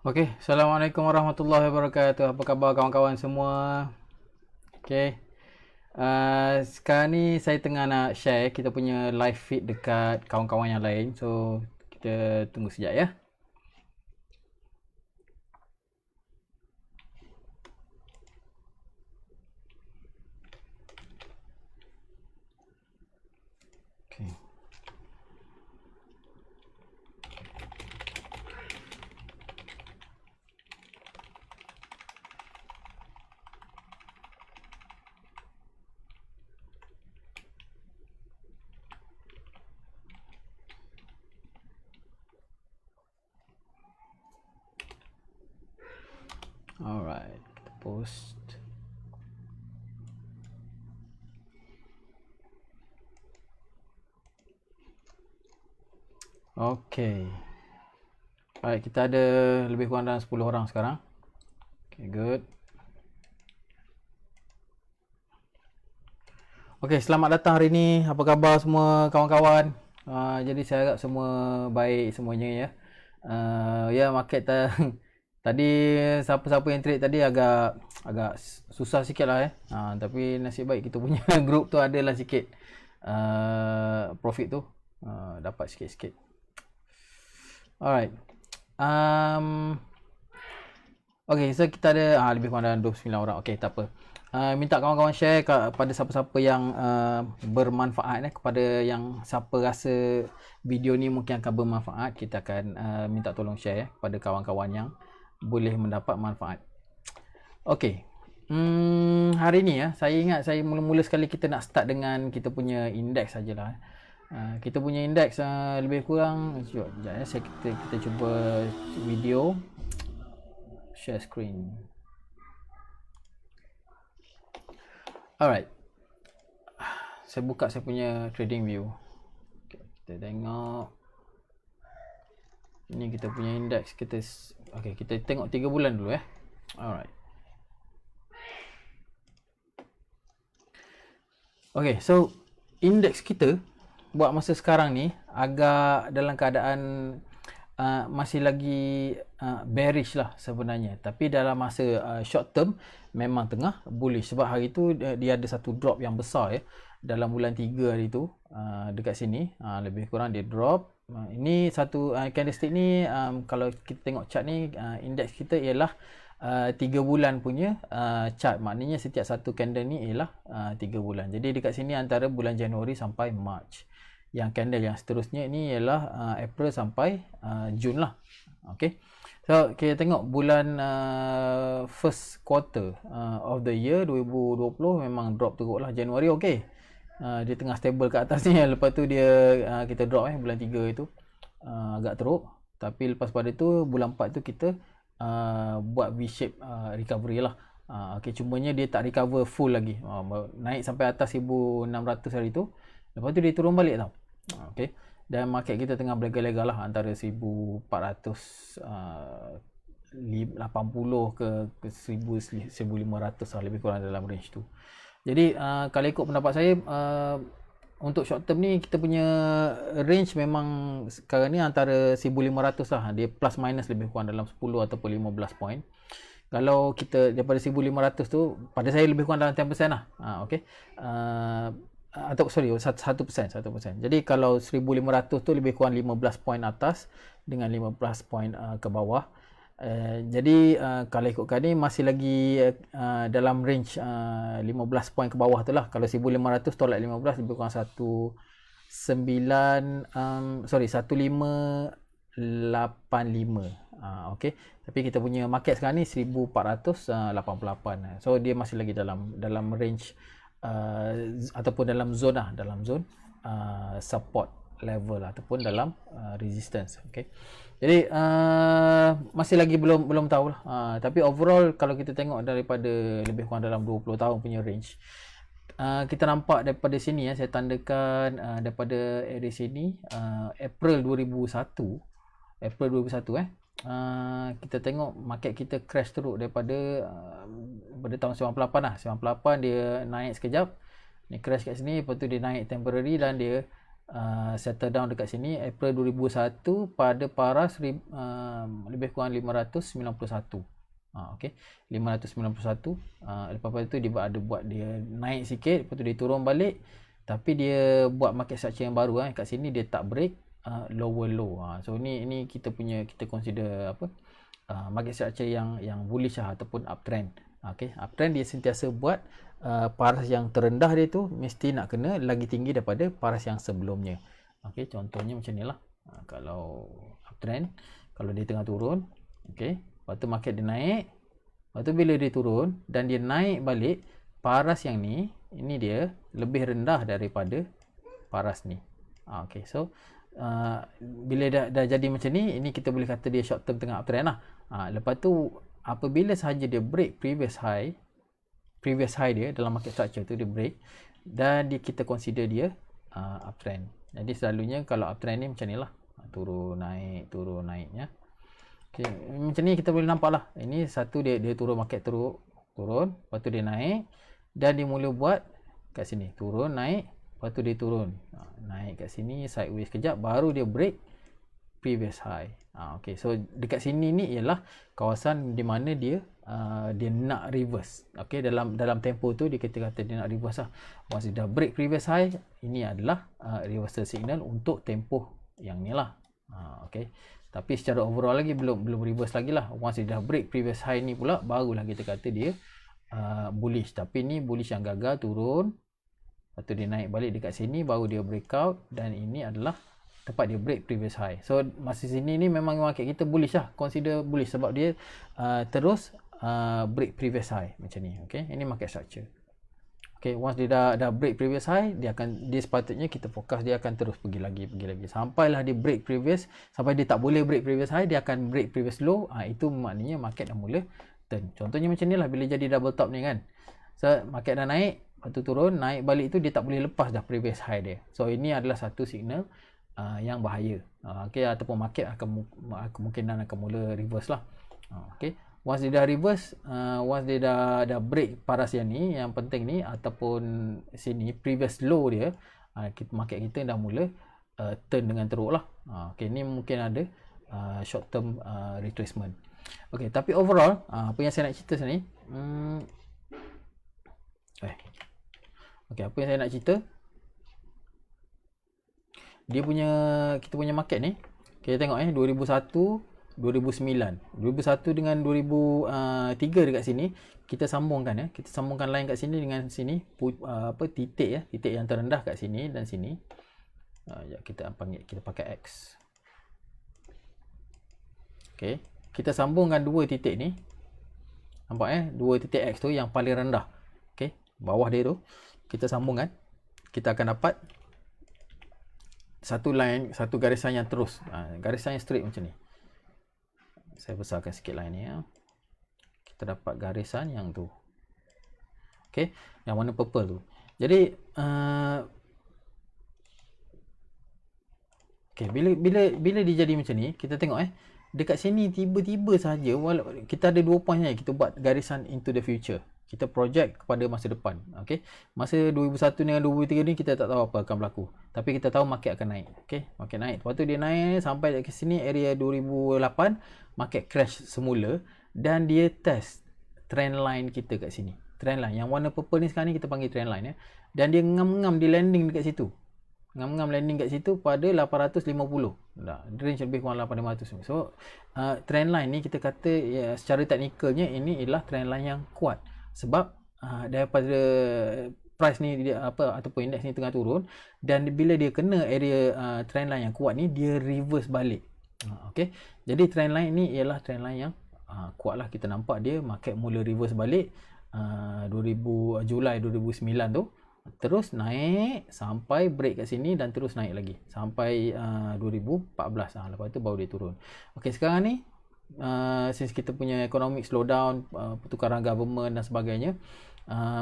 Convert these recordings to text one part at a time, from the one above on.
Okey, Assalamualaikum warahmatullahi wabarakatuh. Apa khabar kawan-kawan semua? Okey. Sekarang ni saya tengah nak share kita punya live feed dekat kawan-kawan yang lain. So, kita tunggu sekejap ya. Okey. Alright, kita post. Okey. Alright, kita ada lebih kurang dalam 10 orang sekarang. Okay, good. Okey, selamat datang hari ni. Apa khabar semua kawan-kawan? Jadi saya harap semua baik semuanya ya. Ya, market tadi siapa-siapa yang trade tadi agak susah sikit lah tapi nasib baik kita punya group tu adalah sikit profit tu dapat sikit-sikit. Alright. Okay, so kita ada lebih kurang dalam 29 orang. Okay, tak apa. Minta kawan-kawan share kepada siapa-siapa yang bermanfaat kepada yang siapa rasa video ni mungkin akan bermanfaat, kita akan minta tolong share kepada kawan-kawan yang boleh mendapat manfaat. Okey. Hari ni saya ingat saya mula-mula sekali kita nak start dengan kita punya indeks sajalah. Kita punya indeks lebih kurang sekejap ya, kita cuba video share screen. Alright. Saya buka saya punya trading view. Okay, kita tengok. Ini kita punya indeks. Kita tengok 3 bulan dulu ya. Alright. Okay, so indeks kita buat masa sekarang ni agak dalam keadaan masih lagi bearish lah sebenarnya, tapi dalam masa short term memang tengah bullish sebab hari tu dia ada satu drop yang besar ya dalam bulan 3 hari tu dekat sini lebih kurang dia drop. Ini satu candlestick ni kalau kita tengok chart ni indeks kita ialah 3 bulan punya chart, maknanya setiap satu candle ni ialah 3 bulan. Jadi dekat sini antara bulan Januari sampai March. Yang candle yang seterusnya ini ialah April sampai Jun lah. Okay. So kita tengok bulan first quarter of the year 2020 memang drop teruk lah. Januari okay. Dia tengah stable kat atas ni. Lepas tu dia kita drop bulan 3 itu agak teruk. Tapi lepas pada tu bulan 4 tu kita buat V-shape recovery lah. Okay, cumanya dia tak recover full lagi. Naik sampai atas 1600 hari tu. Lepas tu dia turun balik tau. Okay. Dan market kita tengah berlega-lega lah antara 1480 ke 1500 lah, lebih kurang dalam range tu. Jadi kalau ikut pendapat saya untuk short term ni kita punya range memang sekarang ni antara 1500 lah. Dia plus minus lebih kurang dalam 10 ataupun 15 point. Kalau kita daripada 1500 tu pada saya lebih kurang dalam 10% lah. Okay. Atau sorry 1%. Jadi kalau 1500 tu lebih kurang 15 point atas dengan 15 point ke bawah. Jadi kalau ikutkan ni masih lagi dalam range 15 point ke bawah tu lah. Kalau 1500 tolak 15 lebih kurang 1585. Okey. Tapi kita punya market sekarang ni 1488. So dia masih lagi dalam range ataupun dalam zone support level ataupun dalam resistance. Okay. Jadi masih lagi belum tahu lah. Tapi overall kalau kita tengok daripada lebih kurang dalam 20 tahun punya range, kita nampak daripada sini saya tandakan daripada area sini April 2001 kita tengok market kita crash teruk daripada tahun 98 lah. 98 dia naik sekejap, dia crash kat sini, lepas tu dia naik temporary dan dia settle down dekat sini April 2001 pada paras lebih kurang 591. Okey, 591. Lepas tu dia ada buat dia naik sikit, lepas tu dia turun balik, tapi dia buat market structure yang baru kat sini dia tak break lower low. So ni kita consider apa, market structure yang bullish ataupun uptrend. Okey, uptrend dia sentiasa buat paras yang terendah dia tu mesti nak kena lagi tinggi daripada paras yang sebelumnya. Okey, contohnya macam ni lah. Kalau uptrend, kalau dia tengah turun, okey, lepas tu market dia naik, lepas tu bila dia turun dan dia naik balik, paras yang ni, ini dia lebih rendah daripada paras ni. Okey, so bila dah jadi macam ni, ini kita boleh kata dia short term tengah uptrend lah. Lepas tu apabila sahaja dia break previous high dia dalam market structure tu dia break, dan kita consider dia uptrend. Jadi selalunya kalau uptrend ni macam ni lah, turun naiknya. Okay, macam ni kita boleh nampak lah. Ini satu dia turun, market turun, lepas tu dia naik, dan dia mula buat kat sini turun naik, lepas tu dia turun naik kat sini sideways kejap, baru dia break previous high. Okay, so dekat sini ni ialah kawasan di mana dia nak reverse. Okay, dalam tempo tu kita kata dia nak reverse lah. Once dia dah break previous high, ini adalah reversal signal untuk tempoh yang ni lah. Okay, tapi secara overall lagi belum reverse lagi lah. Once dia dah break previous high ni pula, barulah kita kata dia bullish. Tapi ni bullish yang gagal, turun, lepas tu dia naik balik dekat sini, baru dia breakout, dan ini adalah tempat dia break previous high. So masa sini ni memang market kita bullish lah, consider bullish sebab dia terus break previous high macam ni. Okay, ini market structure. Okay, once dia dah break previous high, dia sepatutnya kita fokus dia akan terus pergi lagi sampailah dia break previous, sampai dia tak boleh break previous high, dia akan break previous low. Itu maknanya market dah mula turn. Contohnya macam ni lah, bila jadi double top ni kan, so market dah naik, lepas tu turun, naik balik tu dia tak boleh lepas dah previous high dia. So ini adalah satu signal yang bahaya. Okay, ataupun market akan kemungkinan akan mula reverse lah. Okay, once dia dah reverse, once dia dah break paras yang ni, yang penting ni, ataupun sini previous low dia, market kita dah mula turn dengan teruk lah. Okay, ni mungkin ada short term retracement. Okay, tapi overall apa yang saya nak cerita sini, okay, apa yang saya nak cerita, kita punya market ni, kita tengok 2001 2009 dengan 2003 dekat sini, kita sambungkan kita sambungkan line kat sini dengan sini, titik yang terendah kat sini dan sini. Kita pakai X. Okey, kita sambungkan dua titik ni. Nampak dua titik X tu yang paling rendah. Okey, bawah dia tu kita sambungkan, kita akan dapat satu line, satu garisan yang terus, garisan yang straight macam ni. Saya besarkan sikit line ni kita dapat garisan yang tu. Okey, yang warna purple tu. Jadi okey, bila dia jadi macam ni, kita tengok dekat sini tiba-tiba saja, kita ada 2 point kita buat garisan into the future. Kita project kepada masa depan. Okey, masa 2001 dengan 2003 ni kita tak tahu apa akan berlaku, tapi kita tahu market akan naik. Okey, market naik, lepas tu dia naik sampai ke sini area 2008, market crash semula, dan dia test trend line kita kat sini. Trend line yang warna purple ni sekarang ni kita panggil trend line dan dia ngam-ngam di landing dekat situ. Ngam-ngam landing kat situ pada 850. Range lebih kurang 8500. So trend line ni kita kata secara teknikalnya ini ialah trend line yang kuat. Sebab daripada price ni ataupun indeks ni tengah turun, dan bila dia kena area trend line yang kuat ni, dia reverse balik. Okey, jadi trend line ni ialah trend line yang kuat lah. Kita nampak dia market mula reverse balik Julai 2009 tu, terus naik sampai break kat sini dan terus naik lagi sampai 2014. Lepas tu baru dia turun. Okey, sekarang ni since kita punya economic slowdown, pertukaran government dan sebagainya,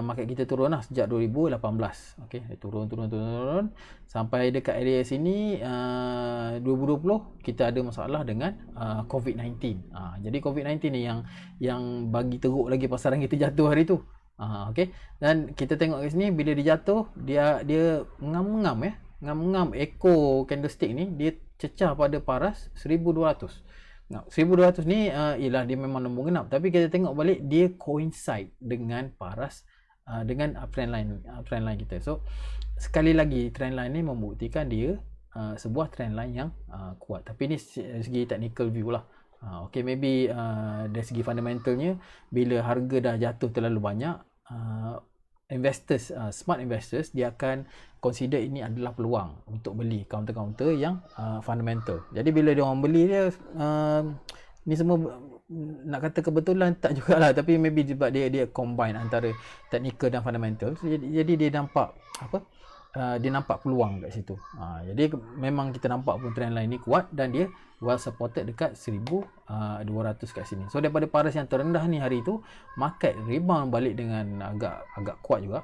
market kita turun lah sejak 2018. Okey, dia turun sampai dekat area sini 2020 kita ada masalah dengan COVID-19. Jadi COVID-19 ni yang bagi teruk lagi pasaran kita jatuh hari tu. Okey, dan kita tengok kat sini bila dia jatuh, dia ngam-ngam ngam-ngam ekor candlestick ni dia cecah pada paras 1200. Nah, 1200 ni ialah dia memang nombor genap, tapi kita tengok balik dia coincide dengan paras dengan trend line kita. So sekali lagi trend line ni membuktikan dia sebuah trend line yang kuat. Tapi ni segi technical view lah. Okay, maybe dari segi fundamentalnya, bila harga dah jatuh terlalu banyak, investors, smart investors, dia akan consider ini adalah peluang untuk beli counter-counter yang fundamental. Jadi bila dia orang beli dia, ni semua nak kata kebetulan tak jugalah, tapi maybe sebab dia combine antara technical dan fundamental. Jadi dia nampak dia nampak peluang kat situ. Jadi memang kita nampak pun trend line ni kuat dan dia well supported dekat 1200 kat sini. So daripada paras yang terendah ni hari tu, market rebound balik dengan agak kuat juga.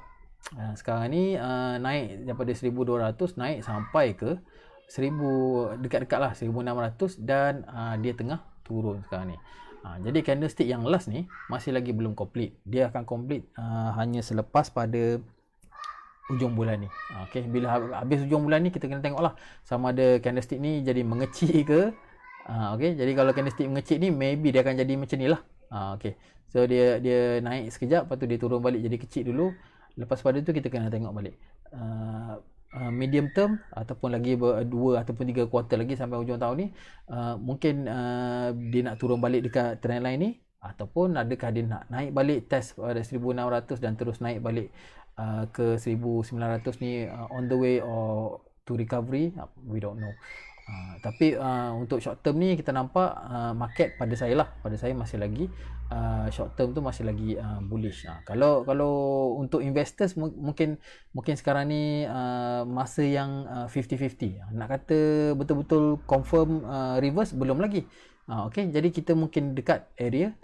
Sekarang ni naik daripada 1200 naik sampai ke 1000, dekat-dekat lah 1600, dan dia tengah turun sekarang ni. Jadi candlestick yang last ni masih lagi belum complete. Dia akan complete hanya selepas pada ujung bulan ni. Okay, bila habis ujung bulan ni kita kena tengok lah sama ada candlestick ni jadi mengecil ke. Okay, jadi kalau candlestick mengecil ni, maybe dia akan jadi macam ni lah. Okay, so dia naik sekejap, lepas tu dia turun balik jadi kecil dulu. Lepas pada tu kita kena tengok balik medium term ataupun lagi 2 ataupun 3 kuartal lagi sampai hujung tahun ni, mungkin dia nak turun balik dekat trend line ni, ataupun adakah dia nak naik balik test pada 1600 dan terus naik balik ke 1900 ni on the way or to recovery, we don't know. Tapi untuk short term ni kita nampak market pada saya masih lagi short term tu masih lagi bullish. Kalau untuk investors mungkin sekarang ni masa yang 50-50. Nak kata betul-betul confirm reverse belum lagi. Okay, jadi kita mungkin dekat area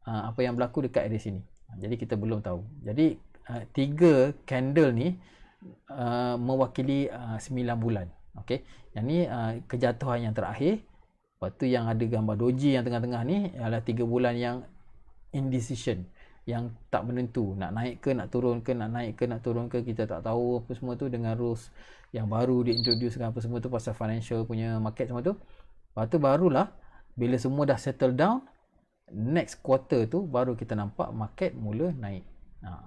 apa yang berlaku dekat area sini. Jadi kita belum tahu. Jadi 3 candle ni mewakili 9 bulan. Okey, yang ni kejatuhan yang terakhir. Lepas tu yang ada gambar doji yang tengah-tengah ni adalah 3 bulan yang indecision, yang tak menentu, nak naik ke nak turun ke, nak naik ke nak turun ke, kita tak tahu apa semua tu, dengan rules yang baru diintroducekan apa semua tu pasal financial punya market semua tu. Lepas tu barulah bila semua dah settle down, next quarter tu baru kita nampak market mula naik.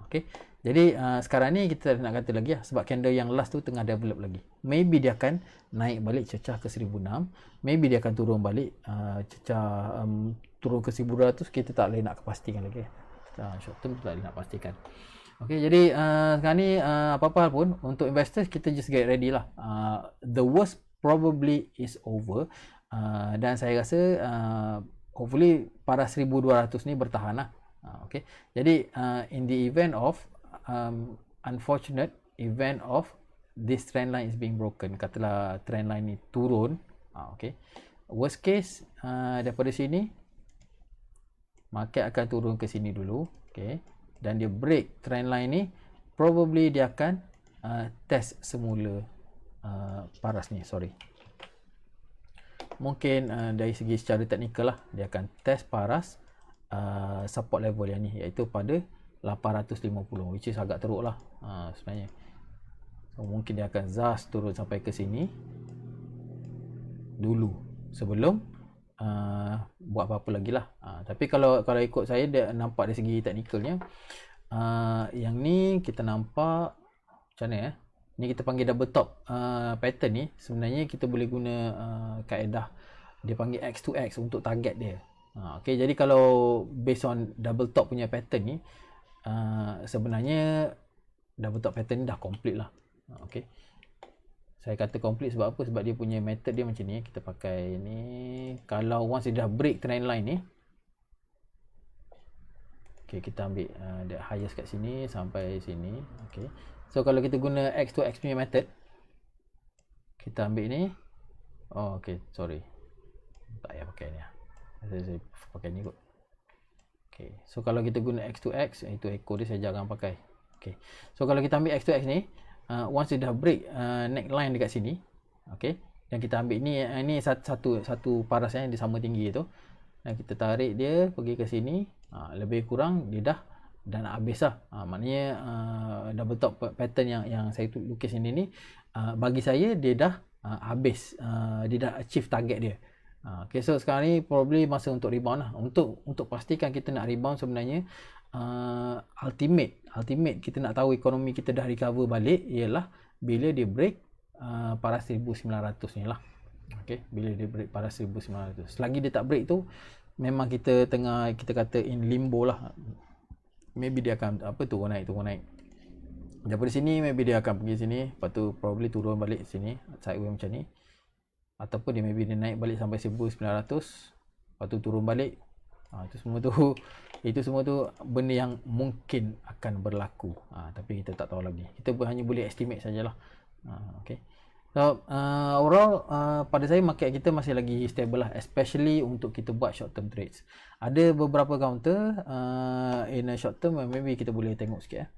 Okay. Jadi sekarang ni kita nak kata lagi lah, sebab candle yang last tu tengah develop lagi. Maybe dia akan naik balik cecah ke 1006, maybe dia akan turun balik cecah turun ke 1200. Kita tak boleh nak pastikan lagi. Short term tak boleh nak pastikan. Okay, jadi sekarang ni apa-apa pun untuk investors, kita just get ready lah. The worst probably is over, dan saya rasa hopefully para 1200 ni bertahan lah. Okay, jadi in the event of unfortunate event of this trend line is being broken, katalah trend line ni turun, okay, worst case daripada sini market akan turun ke sini dulu, okay, dan dia break trend line ni, probably dia akan test semula paras ni, mungkin dari segi secara teknikal lah, dia akan test paras support level yang ni, iaitu pada 850, which is agak teruk lah sebenarnya. So, mungkin dia akan zas turun sampai ke sini dulu sebelum buat apa-apa lagi lah. Tapi kalau ikut saya, dia nampak dari segi teknikalnya, yang ni kita nampak macam mana ni kita panggil double top pattern ni. Sebenarnya kita boleh guna kaedah dia panggil X to X untuk target dia. Okay, jadi kalau based on double top punya pattern ni, sebenarnya double top pattern ni dah complete lah. Okay, saya kata complete sebab apa? Sebab dia punya method dia macam ni. Kita pakai ni. Kalau once dia dah break trend line ni, okay, kita ambil the highest kat sini sampai sini. Okay, so kalau kita guna X to X punya method, kita ambil ni. Oh, okay, sorry, tak payah pakai ni. Saya pakai ni kot. Okay, so kalau kita guna X to X, itu ekor dia saya jarang pakai. Okay, so kalau kita ambil X to X ni, once dia dah break neckline dekat sini, okay, dan kita ambil ni satu paras yang dia sama tinggi tu, dan kita tarik dia pergi ke sini, lebih kurang dia dah dah nak habis lah. Maknanya double top pattern yang saya lukis ini bagi saya dia dah habis, dia dah achieve target dia. Okay, so sekarang ni probably masa untuk rebound lah. Untuk pastikan kita nak rebound sebenarnya, ultimate kita nak tahu ekonomi kita dah recover balik ialah bila dia break paras 1900 ni lah. Okay, bila dia break paras 1900. Selagi dia tak break tu, memang kita tengah, kita kata in limbo lah. Maybe dia akan turun naik. Daripada sini maybe dia akan pergi sini, lepas tu probably turun balik sini sideways macam ni, ataupun dia maybe dia naik balik sampai 1900, lepas tu turun balik. Itu semua tu benda yang mungkin akan berlaku, tapi kita tak tahu lagi. Kita hanya boleh estimate sajalah. Okay. So overall pada saya market kita masih lagi stable lah, especially untuk kita buat short term trades. Ada beberapa counter in a short term, maybe kita boleh tengok sikit.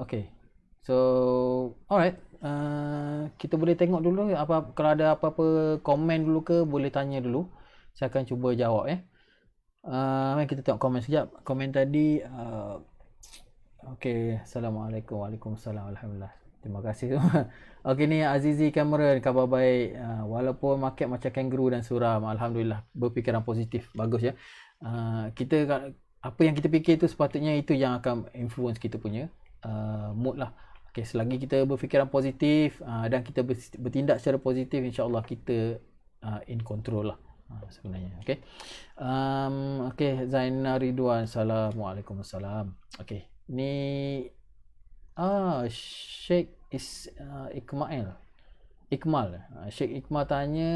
Okay, so alright, kita boleh tengok dulu kalau ada apa-apa komen dulu ke, boleh tanya dulu, saya akan cuba jawab. Mari kita tengok komen sekejap. Komen tadi okay, Assalamualaikum. Waalaikumsalam. Alhamdulillah. Terima kasih semua. Okay, ni Azizi Cameron, khabar baik. Walaupun market macam kangaroo dan suram, Alhamdulillah, berfikiran positif. Bagus ya. Kita, apa yang kita fikir tu sepatutnya itu yang akan influence kita punya mood lah. Okay, selagi kita berfikiran positif dan kita bertindak secara positif, insyaAllah kita in control lah sebenarnya. Okay. Okay, Zainal Ridwan. Assalamualaikum. Okay. Ni Sheikh Ikmal. Sheikh Ikmal tanya,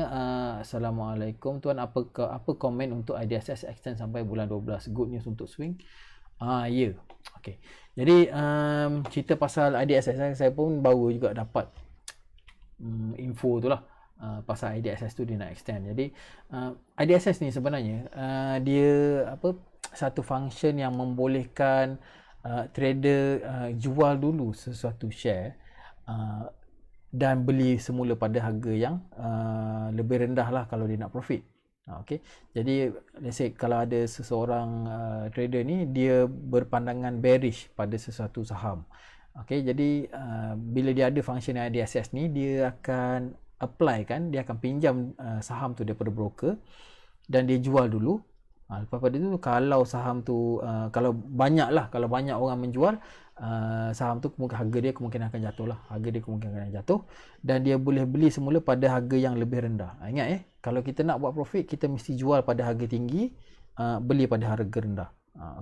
Assalamualaikum tuan, apa komen untuk IDSS extend sampai bulan 12? Good news untuk swing? Ya. Okay. Jadi cerita pasal IDSS, saya pun baru juga dapat info tu lah, pasal IDSS tu dia nak extend. Jadi IDSS ni sebenarnya dia satu function yang membolehkan trader jual dulu sesuatu share dan beli semula pada harga yang lebih rendah lah kalau dia nak profit. Okay. Jadi let's say kalau ada seseorang trader ni, dia berpandangan bearish pada sesuatu saham. Okay, jadi bila dia ada function IDSS ni, dia akan apply kan, dia akan pinjam saham tu daripada broker dan dia jual dulu. Lepas pada tu, kalau saham tu kalau banyak orang menjual saham tu, harga dia kemungkinan akan jatuh lah. Harga dia kemungkinan akan jatuh dan dia boleh beli semula pada harga yang lebih rendah. Ingat kalau kita nak buat profit, kita mesti jual pada harga tinggi, beli pada harga rendah.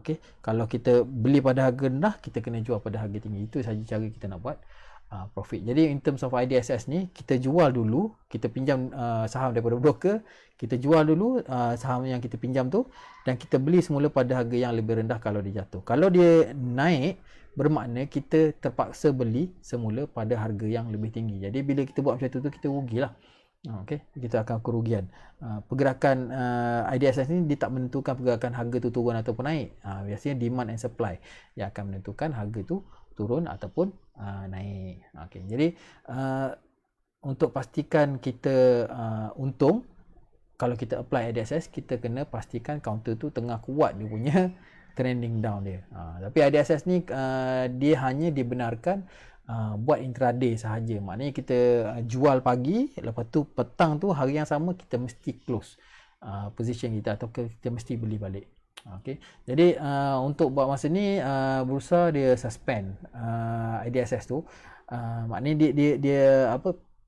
Okay. Kalau kita beli pada harga rendah, kita kena jual pada harga tinggi. Itu saja cara kita nak buat profit. Jadi in terms of IDSS ni, kita jual dulu, kita pinjam saham daripada broker, kita jual dulu saham yang kita pinjam tu, dan kita beli semula pada harga yang lebih rendah kalau dia jatuh. Kalau dia naik, bermakna kita terpaksa beli semula pada harga yang lebih tinggi. Jadi bila kita buat macam tu, kita rugilah. Okay, kita akan kerugian. Pergerakan IDSS ni dia tak menentukan pergerakan harga tu turun ataupun naik. Biasanya demand and supply yang akan menentukan harga tu turun ataupun naik. Okay, jadi untuk pastikan kita untung, kalau kita apply IDSS, kita kena pastikan counter tu tengah kuat dia punya trending down dia. Tapi IDSS ni dia hanya dibenarkan buat intraday sahaja. Maknanya kita jual pagi, lepas tu petang tu hari yang sama kita mesti close position kita, atau kita mesti beli balik. Okay. Jadi untuk buat masa ni bursa dia suspend IDSS tu. Maknanya dia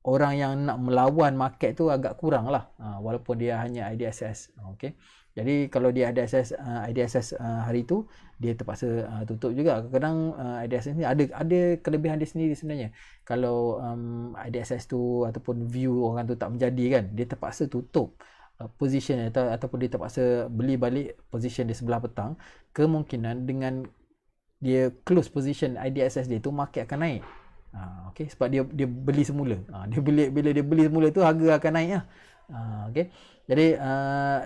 orang yang nak melawan market tu agak kurang lah, walaupun dia hanya IDSS. Okay. Jadi kalau dia IDSS hari tu, dia terpaksa tutup juga. Kadang-kadang IDSS ni ada kelebihan dia sendiri sebenarnya. Kalau IDSS tu ataupun view orang tu tak menjadi kan, dia terpaksa tutup position ataupun dia terpaksa beli balik position di sebelah petang, kemungkinan dengan dia close position IDSS dia tu, market akan naik. Okay, sebab dia beli semula. Bila dia beli semula tu, harga akan naik lah. Okay. Jadi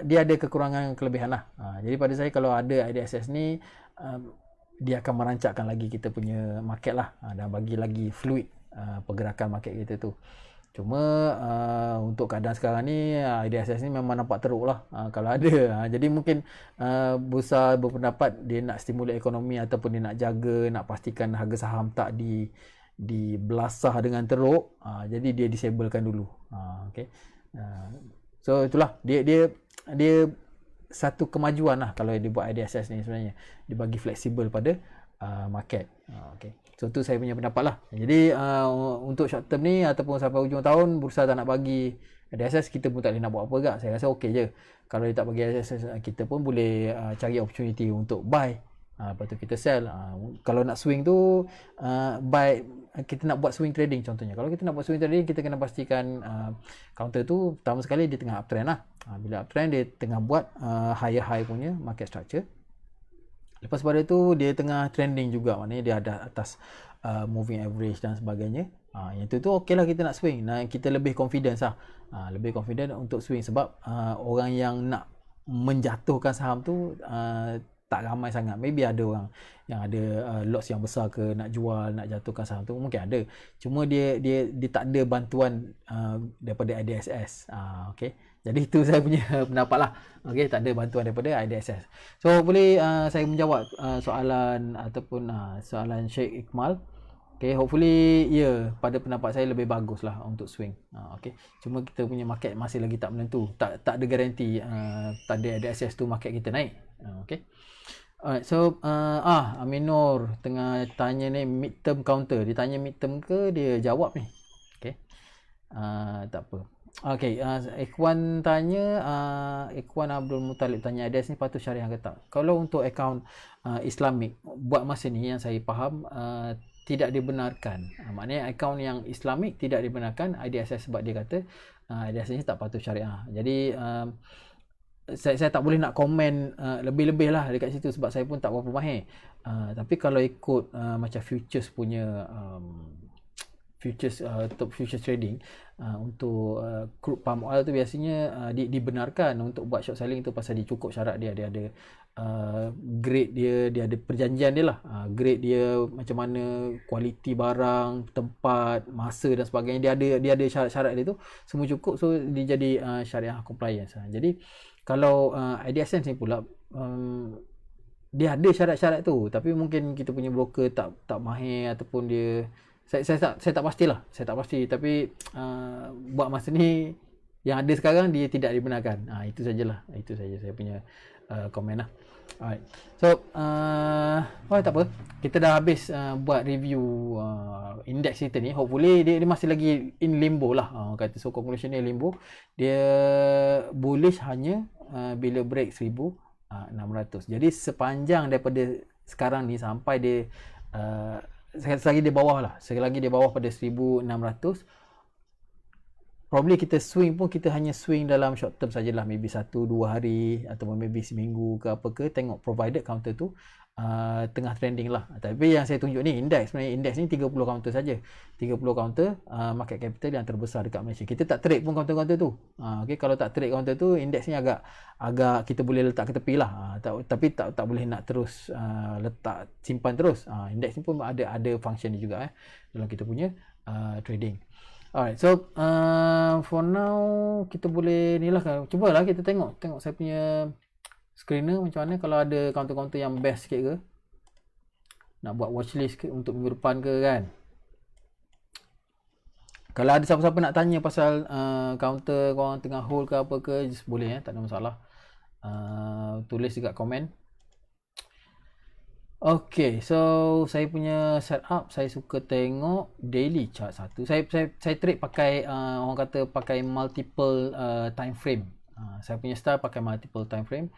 dia ada kekurangan kelebihan lah. Jadi pada saya, kalau ada IDSS ni, dia akan merancakkan lagi kita punya market lah, dan bagi lagi fluid pergerakan market kita tu. Cuma untuk keadaan sekarang ni IDSS ni memang nampak teruk lah kalau ada. Jadi mungkin bursa berpendapat dia nak stimulate ekonomi ataupun dia nak jaga, nak pastikan harga saham tak dibelasah dengan teruk. Jadi dia disablekan dulu. Okay. So itulah dia satu kemajuan lah kalau dia buat IDSS ni sebenarnya. Dia bagi fleksibel pada market. Okay. So tu saya punya pendapat lah. Jadi untuk short term ni ataupun sampai hujung tahun bursa tak nak bagi IDSS, kita pun tak boleh nak buat apa gak. Saya rasa okey je. Kalau dia tak bagi IDSS, kita pun boleh cari opportunity untuk buy. Lepas tu kita sell. Kalau nak swing tu buy, kita nak buat swing trading contohnya. Kalau kita nak buat swing trading, kita kena pastikan counter tu pertama sekali dia tengah uptrend lah. Bila uptrend dia tengah buat higher high punya market structure. Lepas pada itu dia tengah trending juga, maknanya dia ada atas moving average dan sebagainya. Yang tu okey lah kita nak swing. Kita lebih confidence lah. Lebih confident untuk swing sebab orang yang nak menjatuhkan saham tu tak ramai sangat. Maybe ada orang yang ada lots yang besar ke nak jual, nak jatuhkan saham tu mungkin ada. Cuma dia tak ada bantuan daripada IDSS. Okey. Jadi itu saya punya pendapat lah. Okey, tak ada bantuan daripada IDSS. So boleh saya menjawab soalan ataupun soalan Sheikh Iqmal. Okay, hopefully pada pendapat saya lebih bagus lah untuk swing. Okay. Cuma kita punya market masih lagi tak menentu. Tak ada garanti tak ada IDSS tu market kita naik. Okay. Alright, so Aminur tengah tanya ni midterm counter. Dia tanya midterm ke dia jawab ni. Okay. Tak apa. Okay, Ikhwan tanya, Ikhwan Abdul Muttalib tanya, IDS ni patut syariah ke tak? Kalau untuk akaun Islamik, buat masa ni yang saya faham, tidak dibenarkan. Maknanya akaun yang Islamik tidak dibenarkan IDSS sebab dia kata IDS ni tak patut syariah. Jadi saya tak boleh nak komen lebih-lebih lah dekat situ sebab saya pun tak berapa mahir. Tapi kalau ikut macam futures punya top futures trading untuk crude palm oil tu biasanya dibenarkan untuk buat short selling tu pasal dia cukup syarat dia ada grade dia ada perjanjian dia lah, grade dia macam mana, kualiti barang, tempat, masa dan sebagainya, dia ada syarat-syarat dia tu semua cukup, so dia jadi syariah compliance. Jadi kalau IDSN ni pula dia ada syarat-syarat tu tapi mungkin kita punya broker tak mahir ataupun dia saya tak pastilah. Saya tak pasti tapi buat masa ni yang ada sekarang dia tidak dibenarkan. Itu sajalah. Itu saja saya punya komen lah. Alright. So tak apa. Kita dah habis buat review index kita ni. Hopefully dia masih lagi in limbo lah. Kata so conclusion dia limbo. Dia bullish hanya bila break 1600. Jadi sepanjang daripada sekarang ni sampai dia selagi dia bawah lah, selagi dia bawah pada 1600, probably kita swing pun kita hanya swing dalam short term sajalah, maybe 1-2 hari ataupun maybe seminggu ke apa ke, tengok provided counter tu tengah trending lah. Tapi yang saya tunjuk ni index, sebenarnya index ni 30 counter saja, 30 counter market capital yang terbesar dekat Malaysia. Kita tak trade pun counter-counter tu. Okay, kalau tak trade counter tu, index ni agak kita boleh letak ke tepi lah. Tapi tak boleh nak terus letak simpan terus. Index ni pun ada function dia juga dalam kita punya trading. Alright, so for now kita boleh ni lah, cubalah kita tengok saya punya screener macam mana, kalau ada counter-counter yang best sikit ke, nak buat watchlist ke untuk minggu depan ke kan. Kalau ada siapa-siapa nak tanya pasal counter korang tengah hold ke apa ke, just boleh tak ada masalah. Tulis dekat komen. Okay, so saya punya setup, saya suka tengok daily chart satu. Saya trade pakai orang kata pakai multiple time frame. Saya punya style pakai multiple time frame.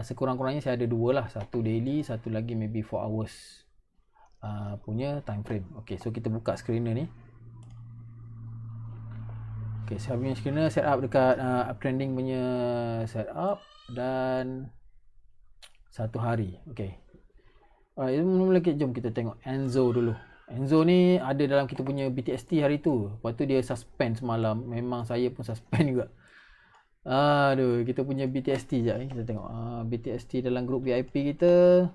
Sekurang-kurangnya saya ada dua lah, satu daily, satu lagi maybe 4 hours punya time frame. Okay, so kita buka screener ni. Okay, saya punya screener setup dekat uptrending punya setup dan satu hari. Okay. Alright, mula-mula jom kita tengok Enzo dulu. Enzo ni ada dalam kita punya BTST hari tu. Lepas tu dia suspend semalam. Memang saya pun suspend juga. Aduh, kita punya BTST sekejap ni. Kita tengok BTST dalam grup VIP kita.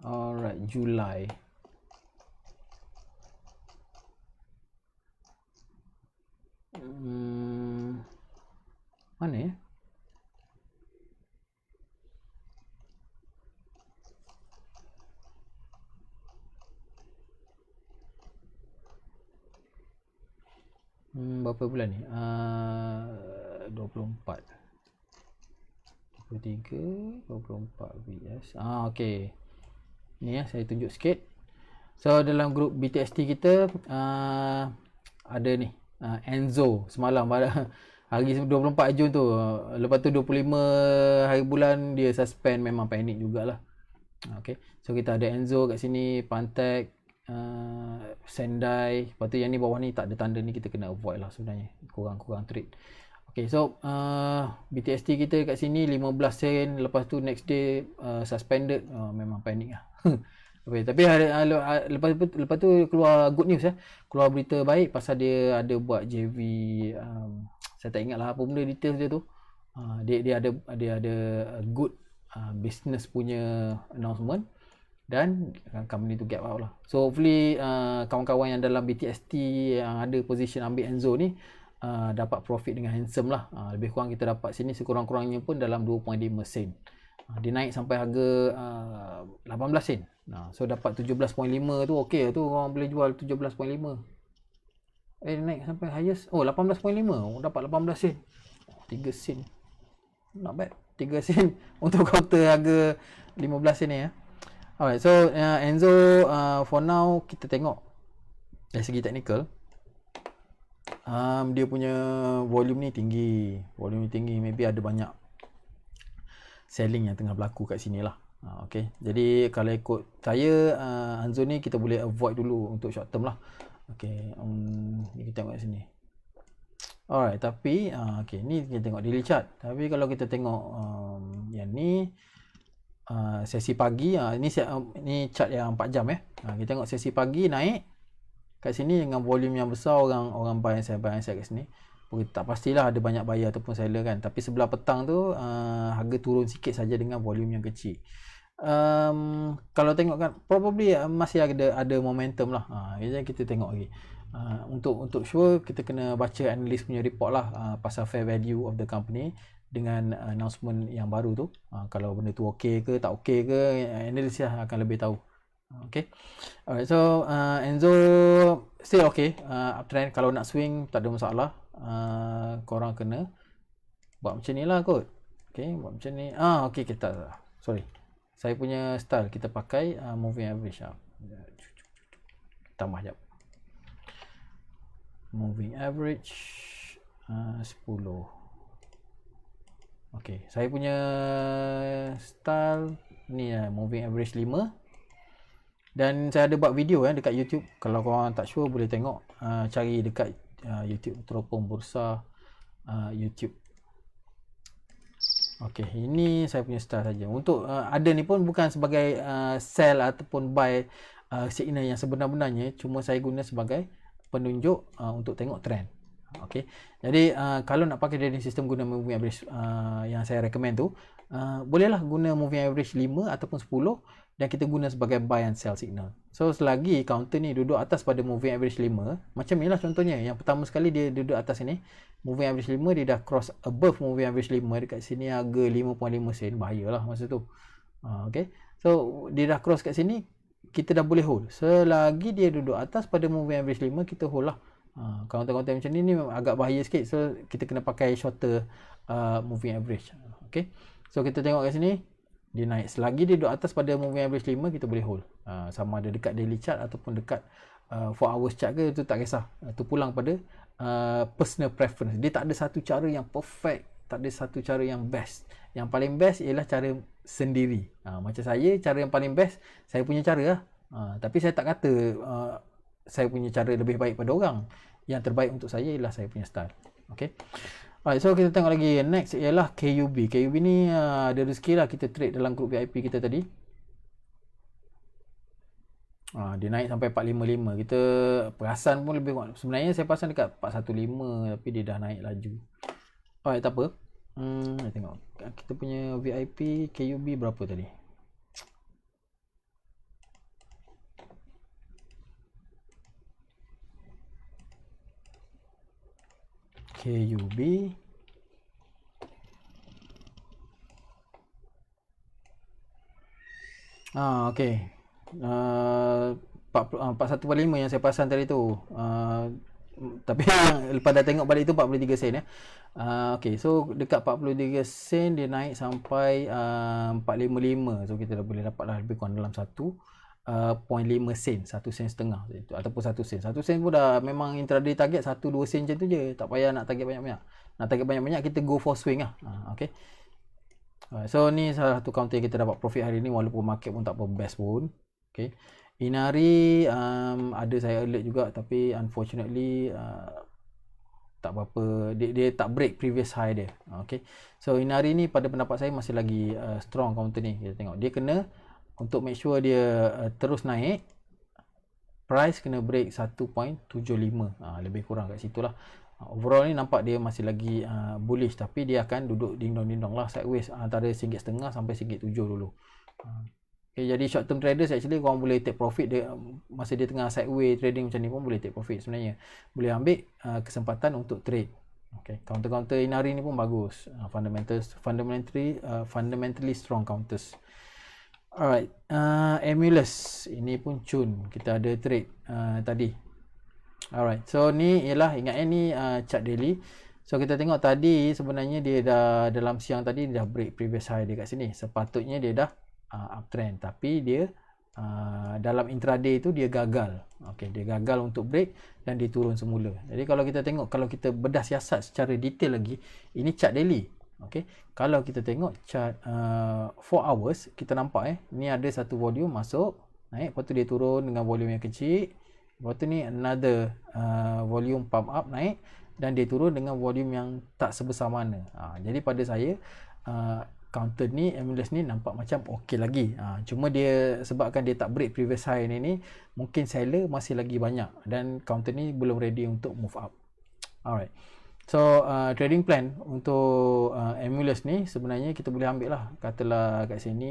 Alright, Julai. Mana ya? Berapa bulan ni? 24 23 24 VS. Okey. Ni ya, saya tunjuk sikit. So dalam grup BTST kita ada ni Enzo semalam hari 24 Jun tu. Lepas tu 25 hari bulan dia suspend, memang panik jugalah. Okay. So kita ada Enzo kat sini, Pantek, Sendai. Lepas tu yang ni bawah ni tak ada tanda ni, kita kena avoid lah sebenarnya. Kurang trade. Okay, so BTST kita kat sini 15 sen. Lepas tu next day suspended. Memang panik lah. Okay, tapi lepas tu keluar good news keluar berita baik pasal dia ada buat JV. Saya tak ingat lah apa benda details dia tu. Dia ada good business punya announcement dan company tu get out lah. So hopefully kawan-kawan yang dalam BTST yang ada position ambil Enzo ni dapat profit dengan handsome lah. Lebih kurang kita dapat sini sekurang-kurangnya pun dalam 2.5 sen. Dia naik sampai harga 18 sen. So dapat 17.5 tu okey tu, orang boleh jual 17.5. Dia naik sampai highest 18.5. Dapat 18 sen. 3 sen. Not bad. 3 sen untuk counter harga 15 sen ni ya. Alright, so Enzo for now kita tengok dari segi teknikal. Dia punya volume ni tinggi. Maybe ada banyak selling yang tengah berlaku kat sini lah. Okay. Jadi kalau ikut saya, Enzo ni kita boleh avoid dulu untuk short term lah. Okay. Ni kita tengok kat sini. Alright, tapi okay, ni kita tengok daily chart. Tapi kalau kita tengok yang ni sesi pagi, ni chart yang 4 jam kita tengok sesi pagi naik kat sini dengan volume yang besar, orang buy and sell kat sini. Tak pastilah ada banyak buyer ataupun seller kan, tapi sebelah petang tu harga turun sikit saja dengan volume yang kecil. Kalau tengok kan probably masih ada momentum lah. Jadi kita tengok lagi. Untuk sure kita kena baca analyst punya report lah pasal fair value of the company dengan announcement yang baru tu. Kalau benda tu okey ke tak okey ke, analyst lah akan lebih tahu. Okay. Alright, so Enzo still okay, uptrend. Kalau nak swing tak ada masalah. Korang kena buat macam ni lah kot. Okay, buat macam ni. Okay, kita sorry, saya punya style kita pakai moving average. Tambah jap. Moving average 10. Okay, saya punya style ni moving average 5. Dan saya ada buat video dekat YouTube. Kalau korang tak sure boleh tengok, cari dekat YouTube Teropong Bursa YouTube. Okey, ini saya punya style saja. Untuk ada ni pun bukan sebagai sell ataupun buy signal yang sebenar-benarnya, cuma saya guna sebagai penunjuk untuk tengok trend. Okey. Jadi kalau nak pakai trading system guna moving average yang saya recommend tu, bolehlah guna moving average 5 ataupun 10 dan kita guna sebagai buy and sell signal. So selagi counter ni duduk atas pada moving average 5, macam ni lah contohnya. Yang pertama sekali dia duduk atas ni, moving average 5, dia dah cross above moving average 5 dekat sini harga 5.5 sen, bahayalah masa tu. Okay. So dia dah cross kat sini, kita dah boleh hold. Selagi dia duduk atas pada moving average 5, kita hold lah. Counter-counter macam ni agak bahaya sikit. So kita kena pakai shorter moving average. Okay. So kita tengok kat sini, dia naik. Selagi dia duduk atas pada moving average 5, kita boleh hold. Sama ada dekat daily chart ataupun dekat 4 hours chart ke, itu tak kisah. Itu pulang pada personal preference. Dia tak ada satu cara yang perfect, tak ada satu cara yang best. Yang paling best ialah cara sendiri. Macam saya, cara yang paling best saya punya cara lah. Tapi saya tak kata saya punya cara lebih baik pada orang. Yang terbaik untuk saya ialah saya punya style. Okay. Alright, so kita tengok lagi. Next ialah KUB. KUB ni ada rezeki lah kita trade dalam grup VIP kita tadi. Dia naik sampai 455. Kita perasan pun lebih kurang. Sebenarnya saya perasan dekat 415, tapi dia dah naik laju. Alright, tak apa. Kita tengok. Kita punya VIP KUB berapa tadi? KUB. Okey. 41.5 yang saya pasang tadi tu. Tapi lepas dah tengok balik tu 43 sen ya. Okey, so dekat 43 sen dia naik sampai 455. So kita dah boleh dapat lah lebih kurang dalam 1.5 sen, 1 sen setengah ataupun 1 sen. 1 sen pun dah memang intraday target 1-2 sen macam tu je. Tak payah nak target banyak-banyak. Nak target banyak-banyak kita go for swing lah. Okey. So ni salah satu counter yang kita dapat profit hari ni walaupun market pun tak apa best pun. Okay. Inari ada saya alert juga tapi unfortunately tak apa-apa, dia tak break previous high dia. Okay. So Inari ni pada pendapat saya masih lagi strong counter ni. Kita tengok dia kena untuk make sure dia terus naik, price kena break 1.75. Lebih kurang kat situ lah. Overall ni nampak dia masih lagi bullish tapi dia akan duduk ding-dong lah sideways antara RM1.5 sampai RM1.7 dulu. Okay, jadi short term traders actually korang boleh take profit dia, masa dia tengah sideways trading macam ni pun boleh take profit sebenarnya. Boleh ambil kesempatan untuk trade. Okay, counter-counter Inari ni pun bagus. Fundamentally strong counters. Alright, Emulus ini pun cun. Kita ada trade tadi. Alright, so ni ialah ingat ni chart daily. So kita tengok tadi sebenarnya dia dah dalam siang tadi dia dah break previous high dia kat sini. Sepatutnya dia dah uptrend tapi dia dalam intraday tu dia gagal. Okey, dia gagal untuk break dan dia turun semula. Jadi kalau kita tengok, kalau kita bedah siasat secara detail lagi, ini chart daily. Okey, kalau kita tengok chart 4 hours, kita nampak ni ada satu volume masuk, naik, lepas tu dia turun dengan volume yang kecil. Lepas tu ni another volume pump up naik dan dia turun dengan volume yang tak sebesar mana. Jadi pada saya counter ni, Emulus ni nampak macam okey lagi. Cuma dia sebabkan dia tak break previous high ni mungkin seller masih lagi banyak dan counter ni belum ready untuk move up. Alright. So trading plan untuk Emulus ni sebenarnya kita boleh ambil lah. Katalah kat sini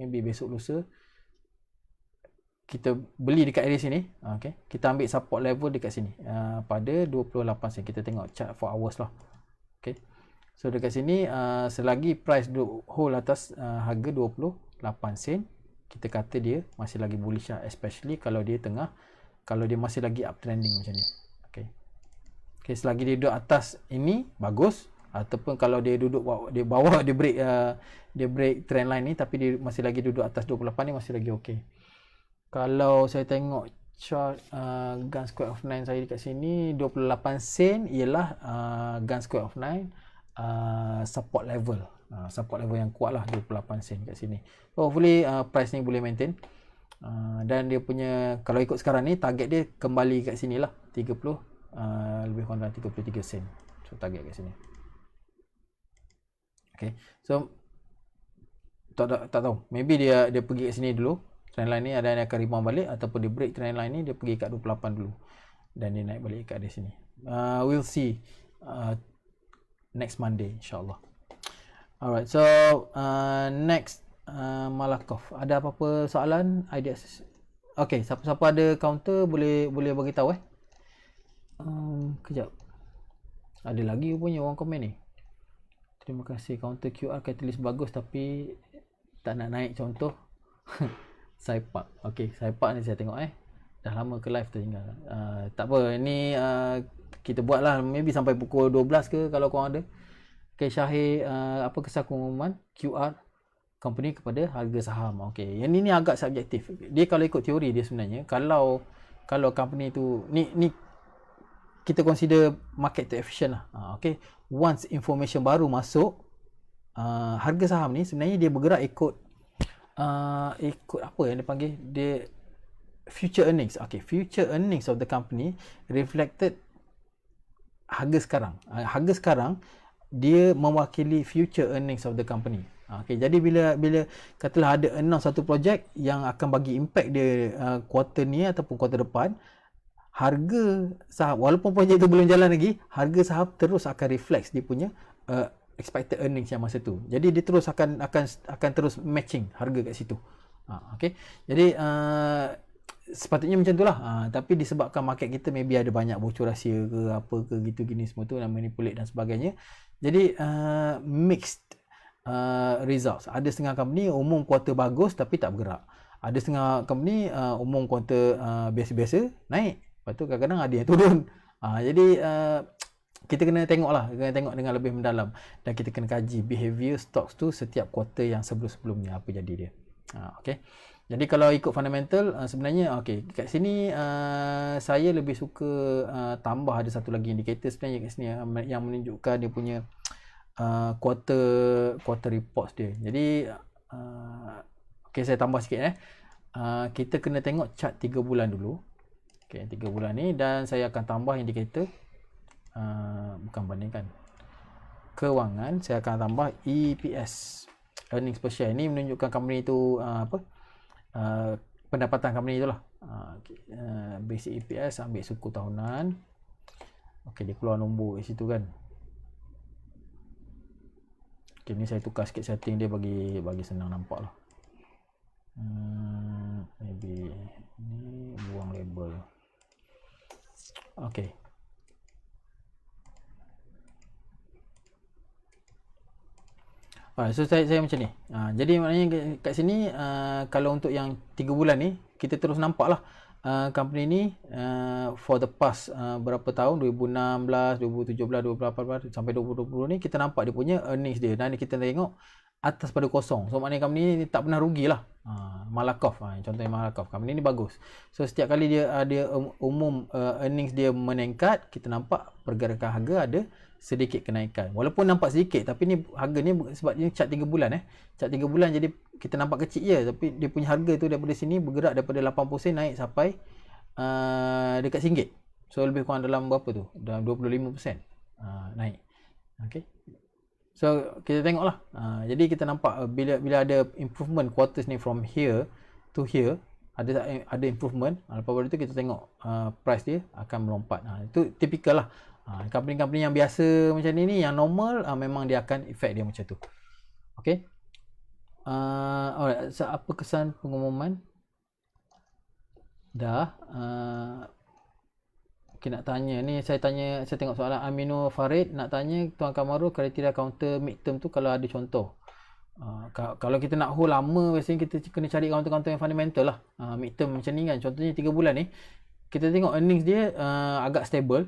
maybe besok lusa kita beli dekat area sini. Okay. Kita ambil support level dekat sini pada 28 sen. Kita tengok chart 4 hours lah. Okay. So dekat sini selagi price hold atas harga 28 sen, kita kata dia masih lagi bullish lah, especially kalau dia masih lagi uptrending macam ni. Okay. Okay, selagi dia duduk atas ini bagus, ataupun kalau dia duduk bawah dia break trend line ni tapi dia masih lagi duduk atas 28 ni masih lagi okey. Kalau saya tengok chart Gun Square of 9 saya dekat sini 28 sen ialah Gun Square of 9 support level. Support level yang kuat lah 28 sen kat sini. So hopefully price ni boleh maintain. Dan dia punya kalau ikut sekarang ni target dia kembali kat sini lah 30 lebih kurang 33 sen. So target kat sini. Okay. So tak tahu. Maybe dia pergi kat sini dulu. Trendline ni ada yang akan rebound balik ataupun dia break trendline ni dia pergi kat 28 dulu dan dia naik balik kat di sini. We'll see next Monday insyaAllah. Alright, so next Malakoff. Ada apa-apa soalan, ideas? Okay, siapa-siapa ada counter boleh bagi tahu kejap. Ada lagi punya orang komen ni. Terima kasih, counter QR catalyst bagus tapi tak nak naik contoh. Saipak. Okey, Saipak ni saya tengok dah lama ke live tertinggal. Tak apa, ni kita buat lah maybe sampai pukul 12 ke kalau korang ada. Okey, Syahir apa kesan pengumuman QR company kepada harga saham. Okey, yang ni agak subjektif. Dia kalau ikut teori dia sebenarnya kalau company tu ni kita consider market to efficient lah. Okey, once information baru masuk harga saham ni sebenarnya dia bergerak ikut apa yang dia panggil dia future earnings. Okay, future earnings of the company reflected harga sekarang. Harga sekarang dia mewakili future earnings of the company. Okay, jadi bila katalah ada announce satu projek yang akan bagi impact dia quarter ni ataupun quarter depan, harga saham walaupun projek itu belum jalan lagi, harga saham terus akan reflect dia punya expected earnings yang masa tu. Jadi dia terus akan terus matching harga kat situ. Okey. Jadi sepatutnya macam tu lah. Tapi disebabkan market kita maybe ada banyak bocor rahsia ke apa ke gitu gini semua tu, dan manipulate dan sebagainya. Jadi mixed results. Ada setengah company umum kuartal bagus tapi tak bergerak. Ada setengah company umum kuartal biasa-biasa naik. Lepas tu kadang-kadang ada yang turun. Jadi kita kena tengok lah, kena tengok dengan lebih mendalam, dan kita kena kaji behavior stocks tu setiap kuartal yang sebelum-sebelumnya apa jadi dia. Okay. Jadi kalau ikut fundamental sebenarnya kat sini saya lebih suka tambah ada satu lagi indikator sebenarnya kat sini yang menunjukkan dia punya quarter reports dia. Jadi saya tambah sikit kita kena tengok chart 3 bulan dulu. 3 bulan ni, dan saya akan tambah indikator bukan bandingkan kewangan, saya akan tambah EPS, earnings per share. Ini menunjukkan company tu pendapatan company tu lah. Basic EPS, ambil suku tahunan. Dia keluar nombor kat situ kan. Ni saya tukar sikit setting dia bagi senang nampak lah. Maybe ni buang label. So saya macam ni. Jadi maknanya kat sini kalau untuk yang 3 bulan ni kita terus nampak lah company ni for the past berapa tahun, 2016, 2017, 2018 sampai 2020 ni kita nampak dia punya earnings dia, dan kita tengok atas pada kosong. So maknanya company ni tak pernah rugi lah. Malakoff contohnya Malakoff, company ni bagus. So setiap kali dia ada umum earnings dia meningkat, kita nampak pergerakan harga ada sedikit kenaikan. Walaupun nampak sedikit, tapi ni harga ni sebab ni chart 3 bulan chart 3 bulan, jadi kita nampak kecil je, tapi dia punya harga tu daripada sini bergerak daripada 80 sen naik sampai dekat RM1. So lebih kurang dalam berapa tu? Dalam 25% naik. So kita tengoklah. Jadi kita nampak bila ada improvement quarters ni from here to here, ada improvement. Lepas pada tu kita tengok price dia akan melompat. Itu typical lah. Company-company yang biasa macam ni yang normal, memang dia akan effect dia macam tu. Alright, so apa kesan pengumuman? Dah. Nak tanya ni, saya tengok soalan Amino Farid nak tanya Tuan Kamaru, kriteria counter midterm tu kalau ada contoh. Kalau kita nak hold lama, biasanya kita kena cari counter-counter yang fundamental lah. Midterm macam ni kan, contohnya 3 bulan ni kita tengok earnings dia agak stable.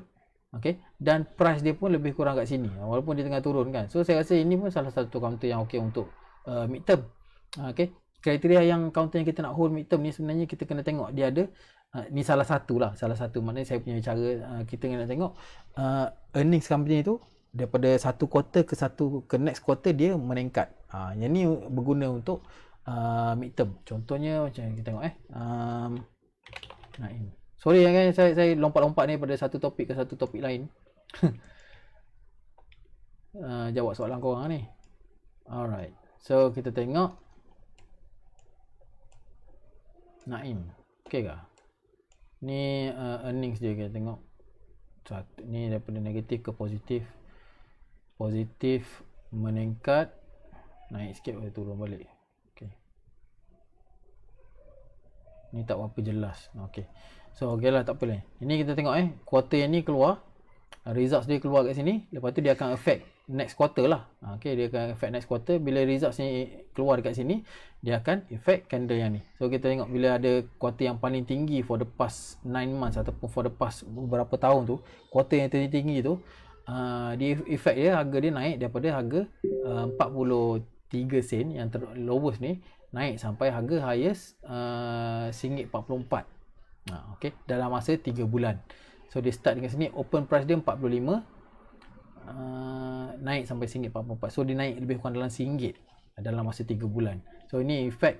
Dan price dia pun lebih kurang kat sini walaupun dia tengah turun kan. So saya rasa ini pun salah satu counter yang okey untuk midterm. Kriteria yang counter yang kita nak hold midterm ni sebenarnya kita kena tengok dia ada ni salah satu maknanya saya punya cara kita kena tengok earnings company tu daripada satu quarter ke next quarter dia meningkat. Yang ni berguna untuk midterm. Contohnya macam kita tengok Naim. Sorry kan, saya lompat-lompat ni pada satu topik ke satu topik lain. Jawab soalan korang ni. Alright. So kita tengok Naim. Okey ke? Ni earnings dia kita tengok. Ni daripada negatif ke positif. Positif meningkat, naik sikit boleh turun balik. Ni tak apa jelas. So lah, tak apa lah. Ini kita tengok quarter yang ni keluar, results dia keluar kat sini, lepas tu dia akan affect next quarter lah. Dia akan affect next quarter. Bila results ni keluar dekat sini, dia akan affect candle yang ni. So kita tengok bila ada quarter yang paling tinggi for the past 9 months ataupun for the past beberapa tahun tu, quarter yang tinggi tu, dia effect dia, harga dia naik daripada harga 43 sen yang lowest ni, naik sampai harga highest RM1.44. Dalam masa 3 bulan. So dia start dengan sini, open price dia 45, naik sampai RM1.44. So dia naik lebih kurang dalam RM1 dalam masa 3 bulan. So ini effect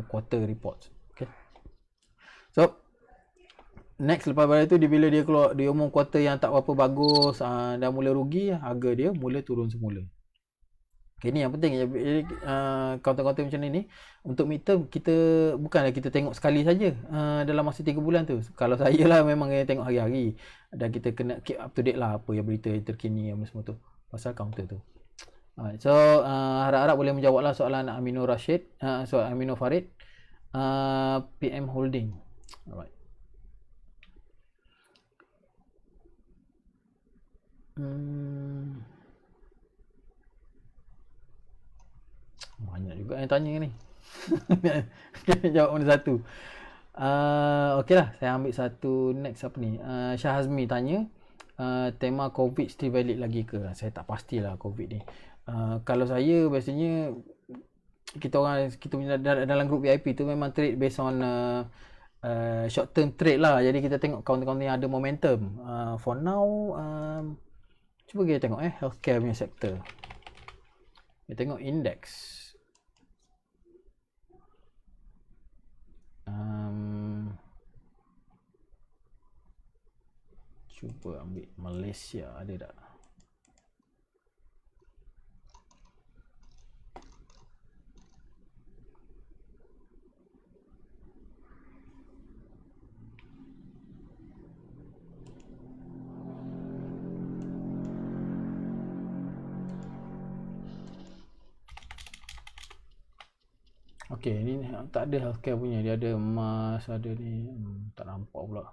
quarter reports. So next lepas pada tu, bila dia keluar, dia umum quarter yang tak berapa bagus, dah mula rugi, harga dia mula turun semula. Ini yang penting. Jadi counter-counter macam ni untuk midterm, kita bukanlah kita tengok sekali saja dalam masa 3 bulan tu. Kalau saya lah memang kena tengok hari-hari, dan kita kena keep up to date lah apa yang berita yang terkini yang semua tu pasal counter tu. So harap-harap boleh menjawab lah soalan Amino Rashid, soalan Amino Farid. PM Holding Alright. Banyak juga yang tanya ni. Jawab mana satu. Okey lah, saya ambil satu next apa ni. Syah Hazmi tanya, tema COVID still valid lagi ke? Saya tak pastilah COVID ni. Kalau saya biasanya kita punya dalam grup VIP tu memang trade based on short term trade lah. Jadi kita tengok counter-counter yang ada momentum. For now, cuba kita tengok healthcare punya sektor. Kita tengok index. Cuba ambil Malaysia, ada tak? Okey, ni tak ada healthcare punya. Dia ada emas, ada ni. Tak nampak pula.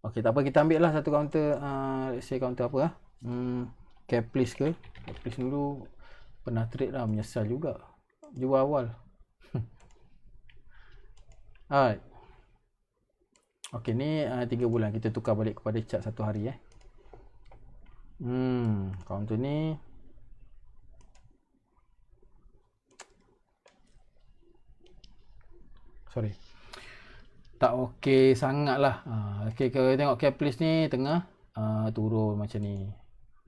Okey, tak apa, kita ambil lah satu counter. Let's say counter apa lah. Capitalist ke? Capitalist dulu pernah trade lah, menyesal juga. Jual awal. Alright. Okey, ni 3 bulan. Kita tukar balik kepada chart 1 hari counter ni sorry, tak okey sangat lah. Okey, kalau tengok capitalist ni tengah turun macam ni.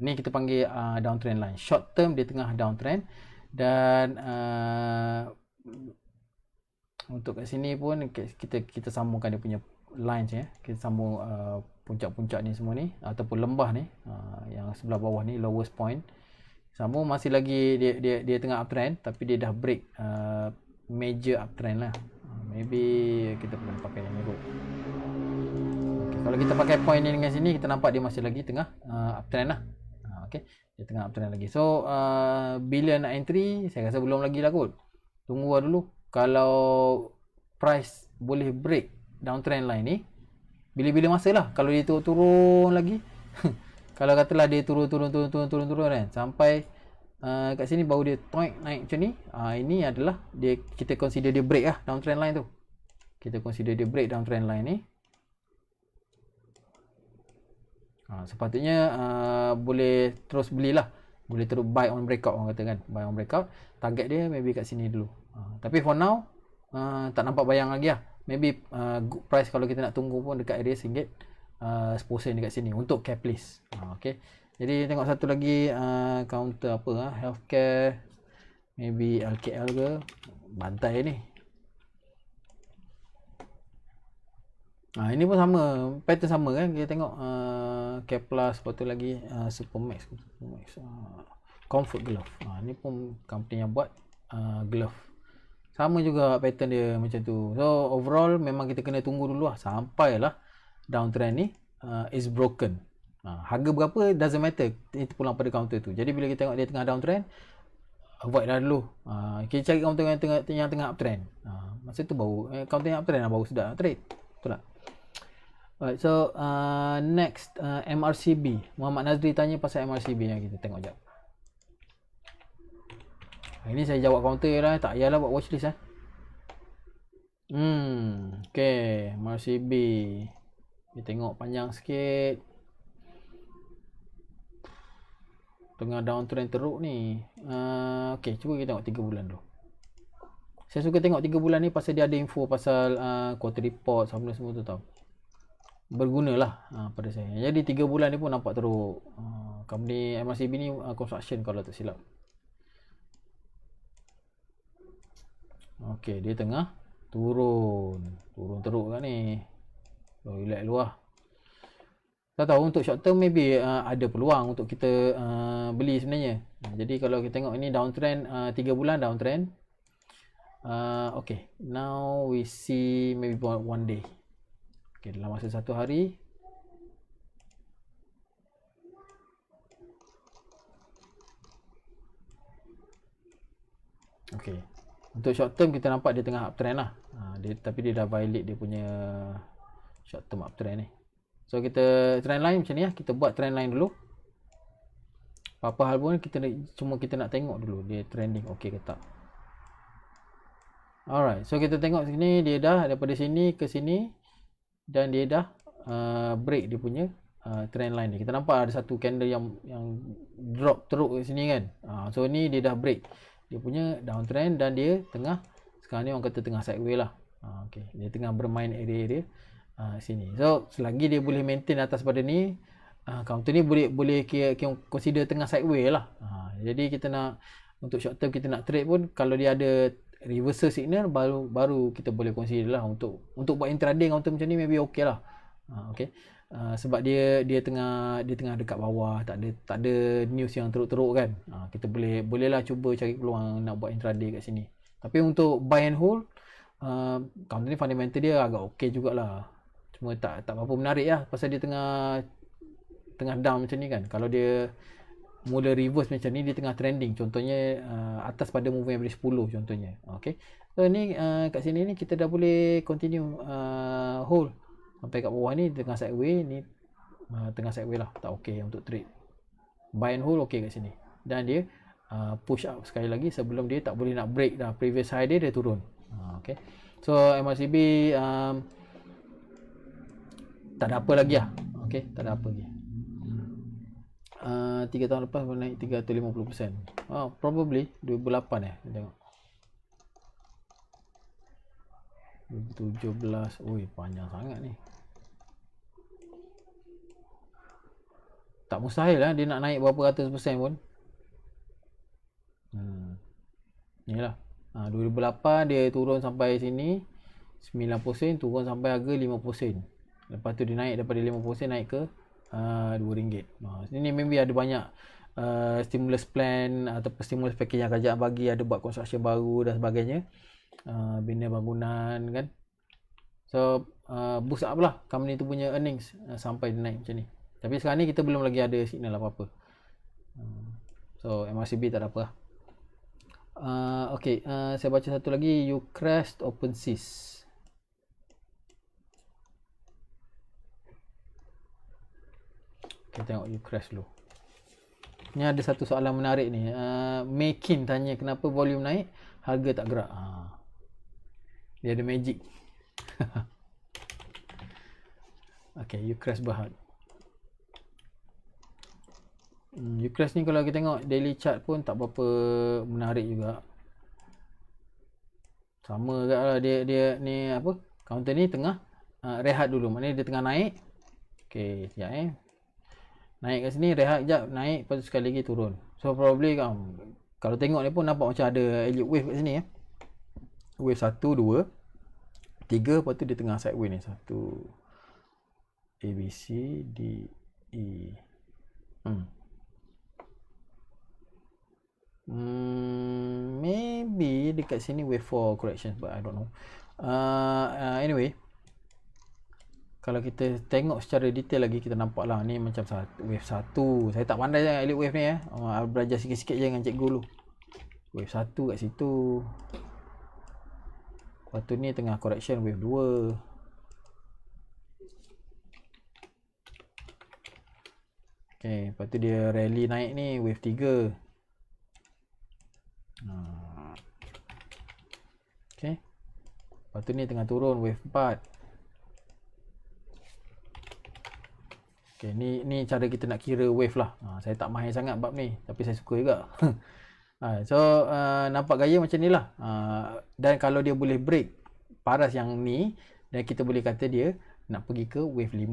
Ni kita panggil downtrend line. Short term dia tengah downtrend. Dan untuk kat sini pun kita sambungkan dia punya lines ya. Kita sambung puncak-puncak ni semua ni ataupun lembah ni, yang sebelah bawah ni lowest point. Sambung masih lagi dia tengah uptrend, tapi dia dah break major uptrend lah. Maybe kita perlu pakai yang ni kot. Okay, kalau kita pakai point ni dengan sini, kita nampak dia masih lagi tengah uptrend lah. Okay, dia tengah uptrend lagi. So bila nak entry, saya rasa belum lagi lah kot. Tunggu dulu. Kalau price boleh break downtrend line ni, bila-bila masa lah. Kalau dia turun lagi kalau katalah dia turun kan, sampai kat sini baru dia naik macam ni, ini adalah kita consider dia break lah downtrend line tu. Kita consider dia break downtrend line ni. Sepatutnya boleh terus belilah, boleh terus buy on breakout, orang kata kan, buy on breakout. Target dia maybe kat sini dulu. Tapi for now tak nampak bayang lagi lah. Maybe good price kalau kita nak tunggu pun dekat area RM1 10% dekat sini untuk capitalist. Okay, jadi tengok satu lagi counter apa healthcare, maybe LKL ke, bantai ni. Ini pun sama, pattern sama kan. Kita tengok Kepler, lepas tu lagi Supermax, Comfort Glove. Ni pun company yang buat glove. Sama juga pattern dia macam tu. So overall memang kita kena tunggu dulu lah sampailah downtrend ni is broken. Harga berapa doesn't matter, itu pulang pada counter tu. Jadi bila kita tengok dia tengah downtrend, avoid dah dulu. Kita cari counter yang tengah uptrend. Masa tu baru counter yang uptrend baru sedap trade. Betul tak? Alright, so next MRCB. Muhammad Nazri tanya pasal MRCB yang kita tengok jap. Ini saya jawab counter lah, tak payahlah buat watchlist Okay, MRCB. Kita tengok panjang sikit. Tengah downtrend teruk ni. Okay, cuba kita tengok 3 bulan dulu. Saya suka tengok 3 bulan ni pasal dia ada info pasal quarter report semua tu tau. Bergunalah pada saya. Jadi 3 bulan ni pun nampak teruk. Company MRCB ni construction kalau tak silap. Okay, dia tengah turun teruk kan ni. Relax luah. Tak tahu untuk short term maybe ada peluang untuk kita beli sebenarnya. Jadi kalau kita tengok ini downtrend 3 bulan downtrend. Okay, now we see maybe one day. Okay, dalam masa 1 hari. Okay, untuk short term kita nampak dia tengah uptrend lah. Tapi dia dah violate dia punya short term uptrend ni. So kita trend line macam ni lah, kita buat trend line dulu. Apa hal pun kita nak tengok dulu dia trending okey ke tak. Alright, so kita tengok sini dia dah daripada sini ke sini dan dia dah break dia punya trend line ni. Kita nampak ada satu candle yang drop teruk kat sini kan. So ni dia dah break dia punya downtrend dan dia tengah, sekarang ni orang kata tengah sideways lah. Okay, dia tengah bermain area-area sini. So selagi dia boleh maintain atas pada ni, counter ni boleh consider tengah sideways lah. Jadi kita nak untuk short term kita nak trade pun, kalau dia ada reversal signal baru kita boleh consider lah untuk buat intraday counter macam ni, maybe okey lah. Okay. Sebab dia tengah dekat bawah, tak ada news yang teruk-teruk kan. Kita bolehlah cuba cari peluang nak buat intraday kat sini. Tapi untuk buy and hold, counter ni fundamental dia agak okey jugalah. Cuma tak berapa menarik lah pasal dia tengah down macam ni kan. Kalau dia mula reverse macam ni, dia tengah trending, contohnya atas pada moving average 10 contohnya. Okay. So ni kat sini ni kita dah boleh continue hold sampai kat bawah ni tengah sideways ni, tengah sideways lah, tak okey untuk trade. Buy and hold okey kat sini. Dan dia push up sekali lagi sebelum dia tak boleh nak break dah previous high dia turun. Okay. So MACD tak ada apa lagi lah. Okay, tak ada apa lagi. 3 tahun lepas naik 350%. Probably 2008 tengok. 2017. Oi, panjang sangat ni. Tak mustahil lah dia nak naik berapa ratus persen pun. Inilah. 2008 dia turun sampai sini 90%, turun sampai harga 50%. Lepas tu dia naik daripada 50% naik ke RM2. Ini maybe ada banyak stimulus plan atau stimulus package yang kerajaan bagi, ada buat construction baru dan sebagainya, bina bangunan kan. So boost up lah company tu punya earnings sampai dia naik macam ni. Tapi sekarang ni kita belum lagi ada signal apa-apa. So MACD tak ada apa lah. Okay, saya baca satu lagi, Ucrest OpenSys. Kita tengok Ucrest dulu. Ni ada satu soalan menarik ni. Makin tanya kenapa volume naik, harga tak gerak. Dia ada magic. Okay, Ucrest Berhad. Ucrest ni kalau kita tengok daily chart pun tak berapa menarik juga. Sama juga lah dia ni apa, counter ni tengah rehat dulu, maknanya dia tengah naik. Okay, sekejap naik kat sini, rehat sekejap, naik, lepas tu sekali lagi turun. So probably kalau tengok ni pun nampak macam ada Elliott wave kat sini Wave 1, 2, 3, lepas tu dia tengah sideways ni. 1 A, B, C, D, E. Maybe dekat sini wave 4 correction, but I don't know. Anyway, kalau kita tengok secara detail lagi, kita nampak lah ni macam wave 1. Saya tak pandai sangat elite wave ni belajar sikit-sikit je dengan cikgu dulu. Wave 1 kat situ. Lepas tu ni tengah correction wave 2. Okay, lepas tu dia rally naik ni wave 3. Okay. Lepas tu ni tengah turun wave 4. Okay, ni cara kita nak kira wave lah. Saya tak mahir sangat bab ni, tapi saya suka juga. So nampak gaya macam ni lah. Dan kalau dia boleh break paras yang ni, dan kita boleh kata dia nak pergi ke wave 5.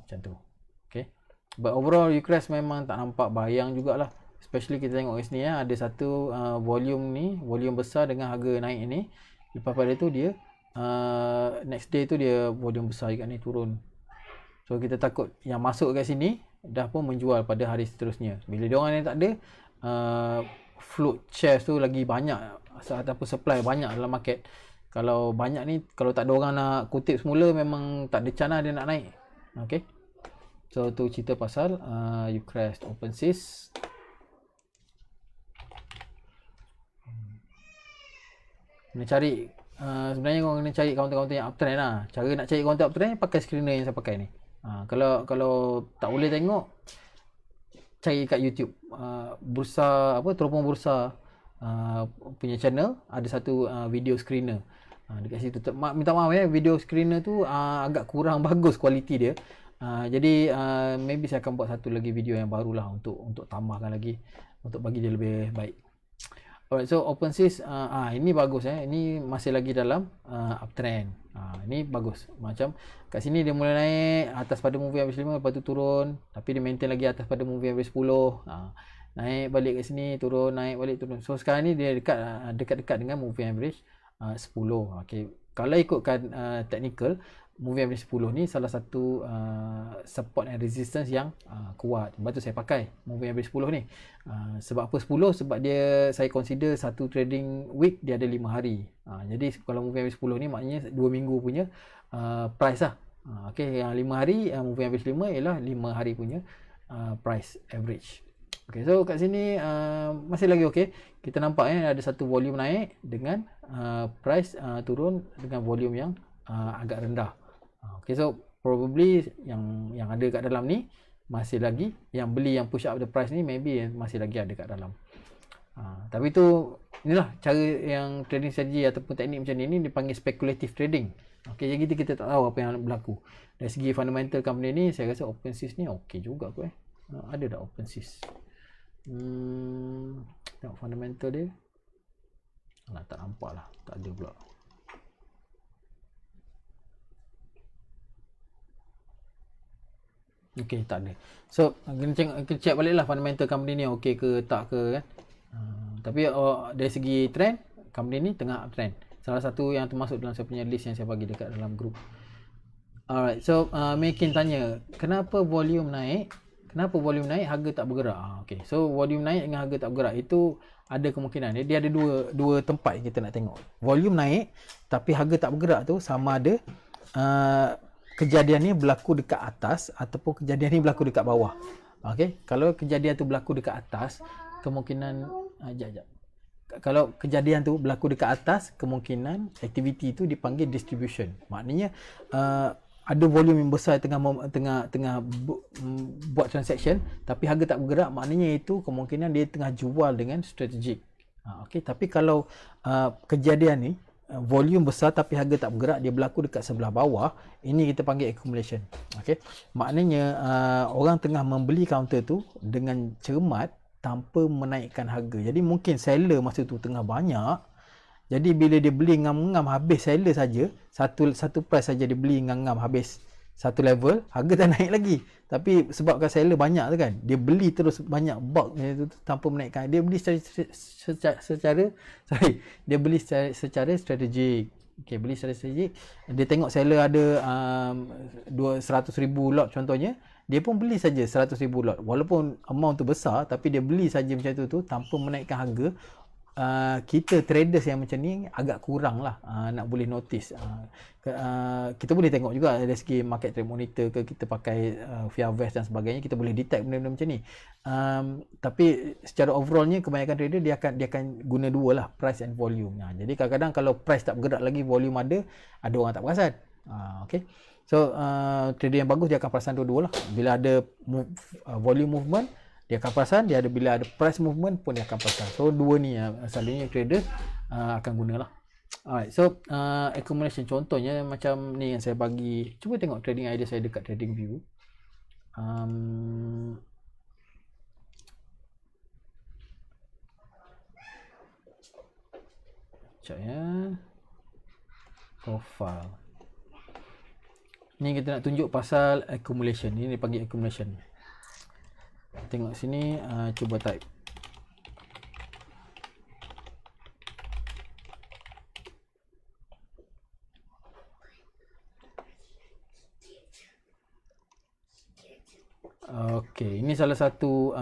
Macam tu. Okay. But overall Ucrest memang tak nampak bayang jugalah. Especially kita tengok kat sini ada satu volume ni, volume besar dengan harga naik ni. Lepas pada tu dia next day tu dia volume besar juga ni turun. So kita takut yang masuk kat sini dah pun menjual pada hari seterusnya. Bila diorang ni tak ada float shares tu lagi banyak ataupun supply banyak dalam market. Kalau banyak ni, kalau tak ada orang nak kutip semula, memang tak ada chance dia nak naik. Okay. So tu cerita pasal Ucrest OpenSys. Nak cari sebenarnya korang kena cari kaunter-kaunter yang uptrend lah. Cara nak cari kaunter uptrend pakai screener yang saya pakai ni. Kalau tak boleh tengok, cari kat YouTube. Bursa apa, Teropong Bursa punya channel ada satu video screener. Dekat situ minta maaf ya, video screener tu agak kurang bagus kualiti dia. Jadi maybe saya akan buat satu lagi video yang barulah untuk tambahkan lagi, untuk bagi dia lebih baik. Alright, so OpenSys ini bagus ini masih lagi dalam uptrend. Ini bagus. Macam kat sini dia mulai naik atas pada moving average 5, lepas tu turun, tapi dia maintain lagi atas pada moving average 10. Naik balik kat sini, turun, naik balik, turun. So sekarang ni dia dekat-dekat dengan moving average 10. Okey. Kalau ikutkan technical, moving average 10 ni salah satu support and resistance yang kuat. Sebab tu saya pakai moving average 10 ni. Sebab apa 10? Sebab dia, saya consider satu trading week dia ada 5 hari. Jadi kalau moving average 10 ni maknanya 2 minggu punya price lah. Okey, yang 5 hari moving average 5 ialah 5 hari punya price average. Okay, so kat sini masih lagi okey. Kita nampak ada satu volume naik dengan price turun dengan volume yang agak rendah. Okay, so probably yang ada kat dalam ni masih lagi, yang beli yang push up the price ni maybe masih lagi ada kat dalam. Tapi tu inilah cara yang trading strategy ataupun teknik macam ni dipanggil speculative trading. Okay, jadi kita tak tahu apa yang berlaku. Dari segi fundamental company ni saya rasa OpenSys ni okey juga kot ada tak OpenSys? Tengok fundamental dia. Tak nampak lah, tak ada pula. Okey, tak ada. So kena check balik lah fundamental company ni okey ke tak ke kan. Tapi dari segi trend, company ni tengah uptrend. Salah satu yang termasuk dalam saya punya list yang saya bagi dekat dalam group. Alright, so Mekin tanya, kenapa volume naik, harga tak bergerak? Okay. So volume naik dengan harga tak bergerak itu ada kemungkinan. Dia ada dua tempat yang kita nak tengok. Volume naik tapi harga tak bergerak tu sama ada kejadian ni berlaku dekat atas ataupun kejadian ni berlaku dekat bawah. Okay. Kalau kejadian tu berlaku dekat atas, kemungkinan kalau kejadian tu berlaku dekat atas, kemungkinan aktiviti tu dipanggil distribution. Maknanya ada volume yang besar tengah buat transaction tapi harga tak bergerak, maknanya itu kemungkinan dia tengah jual dengan strategik. Okey, tapi kalau kejadian ni volume besar tapi harga tak bergerak, dia berlaku dekat sebelah bawah, ini kita panggil accumulation. Okey, maknanya orang tengah membeli counter tu dengan cermat tanpa menaikkan harga. Jadi mungkin seller masa tu tengah banyak. Jadi bila dia beli ngam-ngam habis seller saja, satu price saja dia beli ngam-ngam habis satu level, harga tak naik lagi. Tapi sebabkan seller banyak tu kan, dia beli terus banyak bulk tanpa menaikkan. Dia beli secara strategik. Okey, beli secara strategik. Dia tengok seller ada 100,000 lot contohnya, dia pun beli saja 100,000 lot. Walaupun amount tu besar tapi dia beli saja macam tu tanpa menaikkan harga. Kita traders yang macam ni agak kurang lah nak boleh notice. Kita boleh tengok juga dari segi market trade monitor ke, kita pakai Fiavest dan sebagainya, kita boleh detect benda-benda macam ni. Tapi secara overallnya kebanyakan trader dia akan guna dua lah, price and volume. Jadi kadang-kadang kalau price tak bergerak lagi, volume ada orang tak perasan. Okay. So trader yang bagus dia akan perasan dua-dua lah. Bila ada volume movement dia akan perasan, bila ada price movement pun dia akan perasan. So dua ni selalunya trader akan gunalah. Alright, so accumulation contohnya macam ni yang saya bagi. Cuba tengok trading idea saya dekat TradingView. Sekejap ya. Profile. Ni kita nak tunjuk pasal accumulation. Ini dipanggil accumulation. Tengok sini, cuba type. Okey, ini salah satu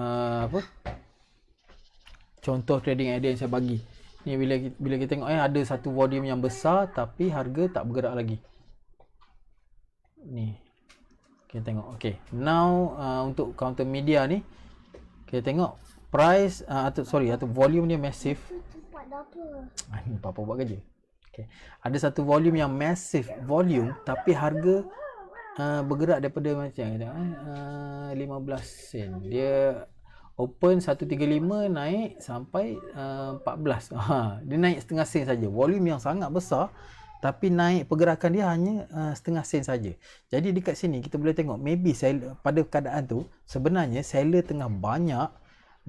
contoh trading idea yang saya bagi. Ni bila kita tengok ada satu volume yang besar tapi harga tak bergerak lagi. Ni kita tengok. Okey, now untuk counter media ni kita tengok price atau volume dia massive. Ni papa buat kerja. Okay. Ada satu volume yang massive volume tapi harga bergerak daripada macam 15 sen. Dia open 135 naik sampai 14. Dia naik setengah sen saja. Volume yang sangat besar tapi naik pergerakan dia hanya setengah sen saja. Jadi dekat sini kita boleh tengok maybe seller, pada keadaan tu sebenarnya seller tengah banyak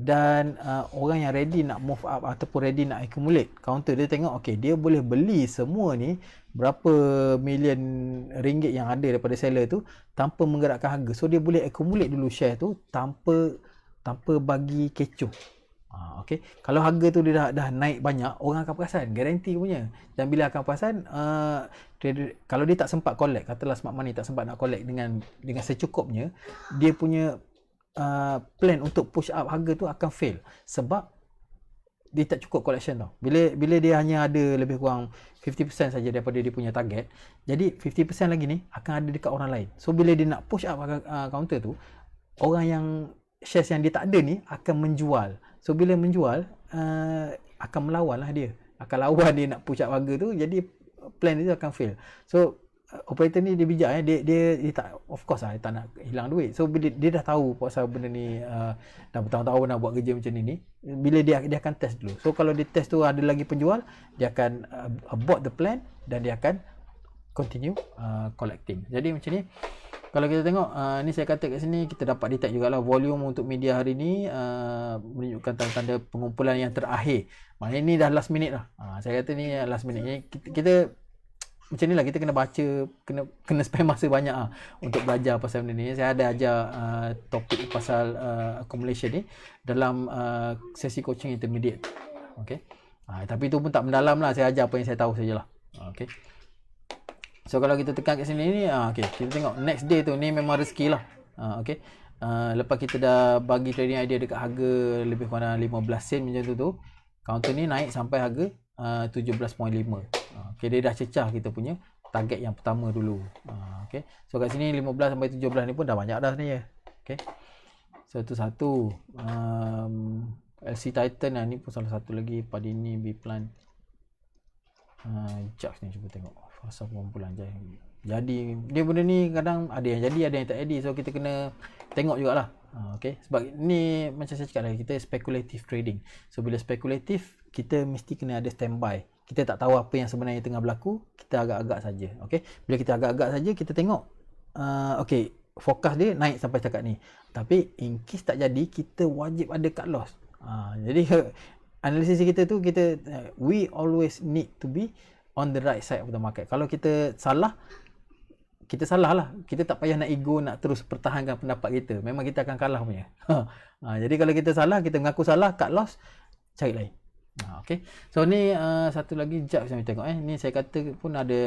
dan orang yang ready nak move up ataupun ready nak accumulate. Counter dia tengok okey dia boleh beli semua ni berapa million ringgit yang ada daripada seller tu tanpa menggerakkan harga. So dia boleh accumulate dulu share tu tanpa bagi kecoh. Okey. Kalau harga tu dia dah naik banyak, orang akan perasan, garanti punya. Dan bila akan perasan kalau dia tak sempat collect, katalah smart money tak sempat nak collect dengan secukupnya, dia punya plan untuk push up harga tu akan fail sebab dia tak cukup collection tau. Bila dia hanya ada lebih kurang 50% saja daripada dia punya target, jadi 50% lagi ni akan ada dekat orang lain. So bila dia nak push up counter tu, orang yang shares yang dia tak ada ni akan menjual. So bila menjual akan melawan lah dia. Akan lawan dia nak push up harga tu, jadi plan dia akan fail. So operator ni dia bijak dia tak, of course lah dia tak nak hilang duit. So bila dia dah tahu pasal benda ni dah bertahun-tahun nak buat kerja macam ni, bila dia akan test dulu. So kalau dia test tu ada lagi penjual, dia akan abort the plan dan dia akan continue collecting. Jadi macam ni. Kalau kita tengok ni saya kata kat sini kita dapat detect jugalah volume untuk media hari ni menunjukkan tanda-tanda pengumpulan yang terakhir. Maknanya ni dah last minute lah. Saya kata ni last minute ni kita macam ni lah, kita kena baca, kena spend masa banyak untuk belajar pasal benda ni. Saya ada ajar topik pasal accumulation ni dalam sesi coaching intermediate. Okay. Tapi itu pun tak mendalam lah, saya ajar apa yang saya tahu sajalah. Okay. So kalau kita tekan kat sini ni, okay, kita tengok next day tu ni memang rezeki lah. Okay. Lepas kita dah bagi trading idea dekat harga lebih kurang 15 sen macam tu, counter ni naik sampai harga 17.5. Okay, dia dah cecah kita punya target yang pertama dulu. Okay. So kat sini 15 sampai 17 ni pun dah banyak dah sebenarnya. Okay. So itu satu. LC Titan lah, ni pun salah satu lagi. Padini, B-Plan. Jacks ni cuba tengok. Fasa pengumpulan je. Jadi dia benda ni kadang ada yang jadi, ada yang tak jadi. So kita kena tengok jugalah. Okay. Sebab ni macam saya cakap lagi, kita speculative trading. So bila spekulatif, kita mesti kena ada standby. Kita tak tahu apa yang sebenarnya tengah berlaku, kita agak-agak saja. Okay. Bila kita agak-agak saja, kita tengok okay, forecast dia naik sampai setakat ni. Tapi in case tak jadi, kita wajib ada cut loss. Jadi analisis kita tu, we always need to be on the right side of the market. Kalau kita salah, kita salah lah. Kita tak payah nak ego, nak terus pertahankan pendapat kita. Memang kita akan kalah punya. Jadi kalau kita salah, kita mengaku salah, cut loss, cari lain. Okay. So ni satu lagi jab saya tengok. Ni saya kata pun ada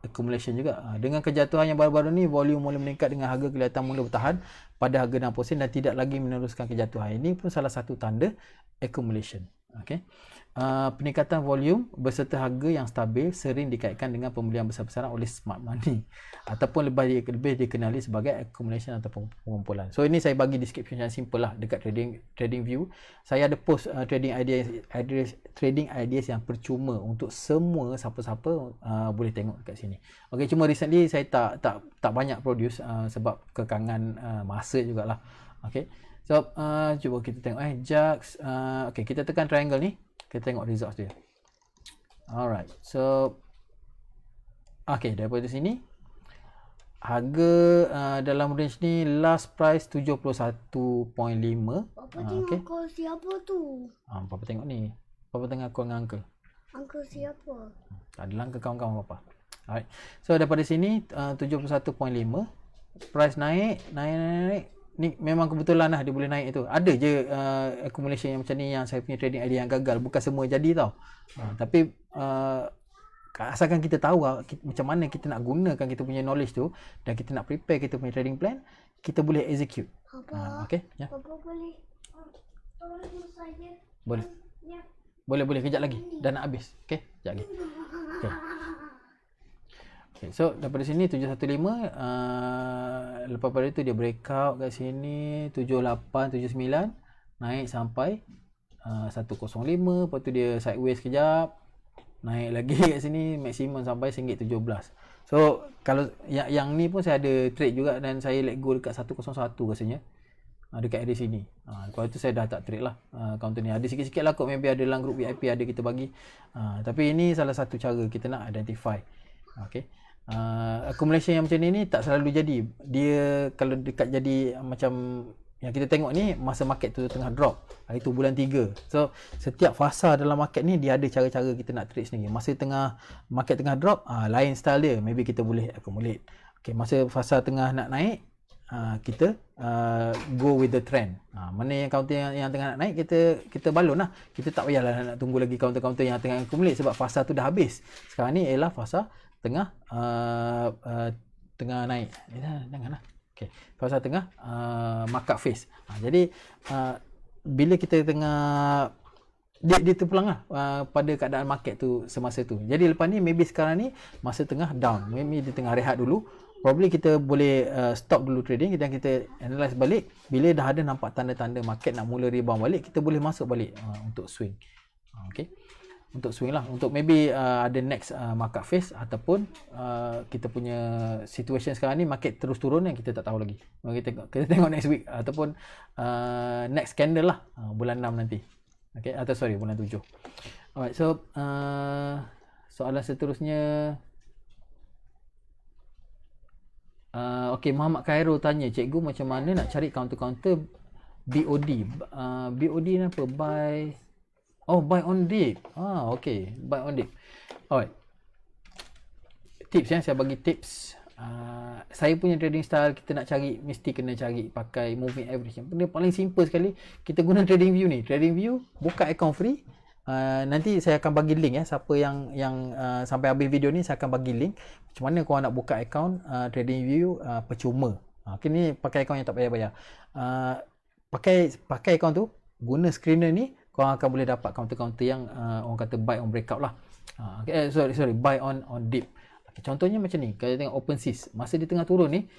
accumulation juga. Dengan kejatuhan yang baru-baru ni, volume mula meningkat dengan harga kelihatan mula bertahan pada harga 60 sen dan tidak lagi meneruskan kejatuhan. Ini pun salah satu tanda accumulation. Okay. Peningkatan volume beserta harga yang stabil sering dikaitkan dengan pembelian besar-besaran oleh smart money ataupun lebih dikenali sebagai accumulation ataupun pengumpulan. So ini saya bagi description yang simple lah dekat trading view. Saya ada post trading ideas yang percuma untuk semua siapa-siapa boleh tengok dekat sini. Okay, cuma recently saya tak banyak produce sebab kekangan masa jugalah. Okay. So cuba kita tengok JAX. Okay, kita tekan triangle ni, kita tengok results dia. Alright. So okay, daripada sini harga dalam range ni last price 71.5. Papa tengok okay. Uncle siapa tu? Papa tengok ni. Papa tengah call dengan uncle. Uncle siapa? Adalah uncle kawan-kawan papa. Alright. So daripada sini 71.5. Price naik. Ni memang kebetulan lah dia boleh naik tu. Ada je accumulation yang macam ni yang saya punya trading idea yang gagal. Bukan semua jadi tau. Tapi asalkan kita tahu macam mana kita nak gunakan kita punya knowledge tu dan kita nak prepare kita punya trading plan, kita boleh execute. Okay? Ya. Papa boleh tolong saya? Boleh. Ya. Boleh kejap lagi. Dah nak habis. Okay? Kejap lagi. Okay. Okay, so daripada sini 715 lepas pada itu dia breakout kat sini 78, 79 naik sampai 105, lepas tu dia sideways kejap naik lagi kat sini maksimum sampai RM1.17. So kalau yang ni pun saya ada trade juga dan saya let go dekat 101 rasanya. Dekat area sini. Lepas tu saya dah tak trade lah counter ni. Ada sikit-sikit lah kot, maybe ada dalam group VIP ada kita bagi. Tapi ini salah satu cara kita nak identify. Okay. Accumulation yang macam ni tak selalu jadi. Dia kalau dekat jadi macam yang kita tengok ni, masa market tu tengah drop, itu bulan 3. So setiap fasa dalam market ni dia ada cara-cara kita nak trade sendiri. Masa market tengah drop, lain style dia, maybe kita boleh accumulate. Okay, masa fasa tengah nak naik, kita go with the trend. Mana yang counter yang tengah nak naik, kita balon lah. Kita tak payahlah nak tunggu lagi counter-counter yang tengah accumulate sebab fasa tu dah habis. Sekarang ni ialah fasa tengah tengah naik. Janganlah. Okay. Fasa tengah markup phase. Jadi bila kita tengah dia terpulang lah pada keadaan market tu semasa tu. Jadi lepas ni maybe sekarang ni masa tengah down, maybe dia tengah rehat dulu. Probably kita boleh stop dulu trading dan kita analyse balik. Bila dah ada nampak tanda-tanda market nak mula rebound balik, kita boleh masuk balik untuk swing. Okay. Untuk swing lah, untuk maybe ada next market phase ataupun kita punya situation sekarang ni market terus turun yang kita tak tahu lagi. Kita tengok next week ataupun next candle lah, bulan 6 nanti. Okay, atau sorry bulan 7. Alright, so soalan seterusnya, okay, Muhammad Khairul tanya, cikgu macam mana nak cari counter-counter BOD? BOD ni apa? Buy on dip. Okay, buy on dip. Alright. Tips saya bagi tips. Saya punya trading style, kita nak cari, mesti kena cari pakai moving average. Yang benda paling simple sekali, kita guna trading view ni. Trading view, buka account free. Nanti saya akan bagi link siapa yang sampai habis video ni saya akan bagi link macam mana korang nak buka account trading view percuma. Okay, ni pakai account yang tak payah bayar. Pakai account tu, guna screener ni, korang akan boleh dapat counter-counter yang orang kata buy on breakout lah. Sorry, buy on dip. Okay, contohnya macam ni, kalau tengok OpenSys, masa dia tengah turun ni,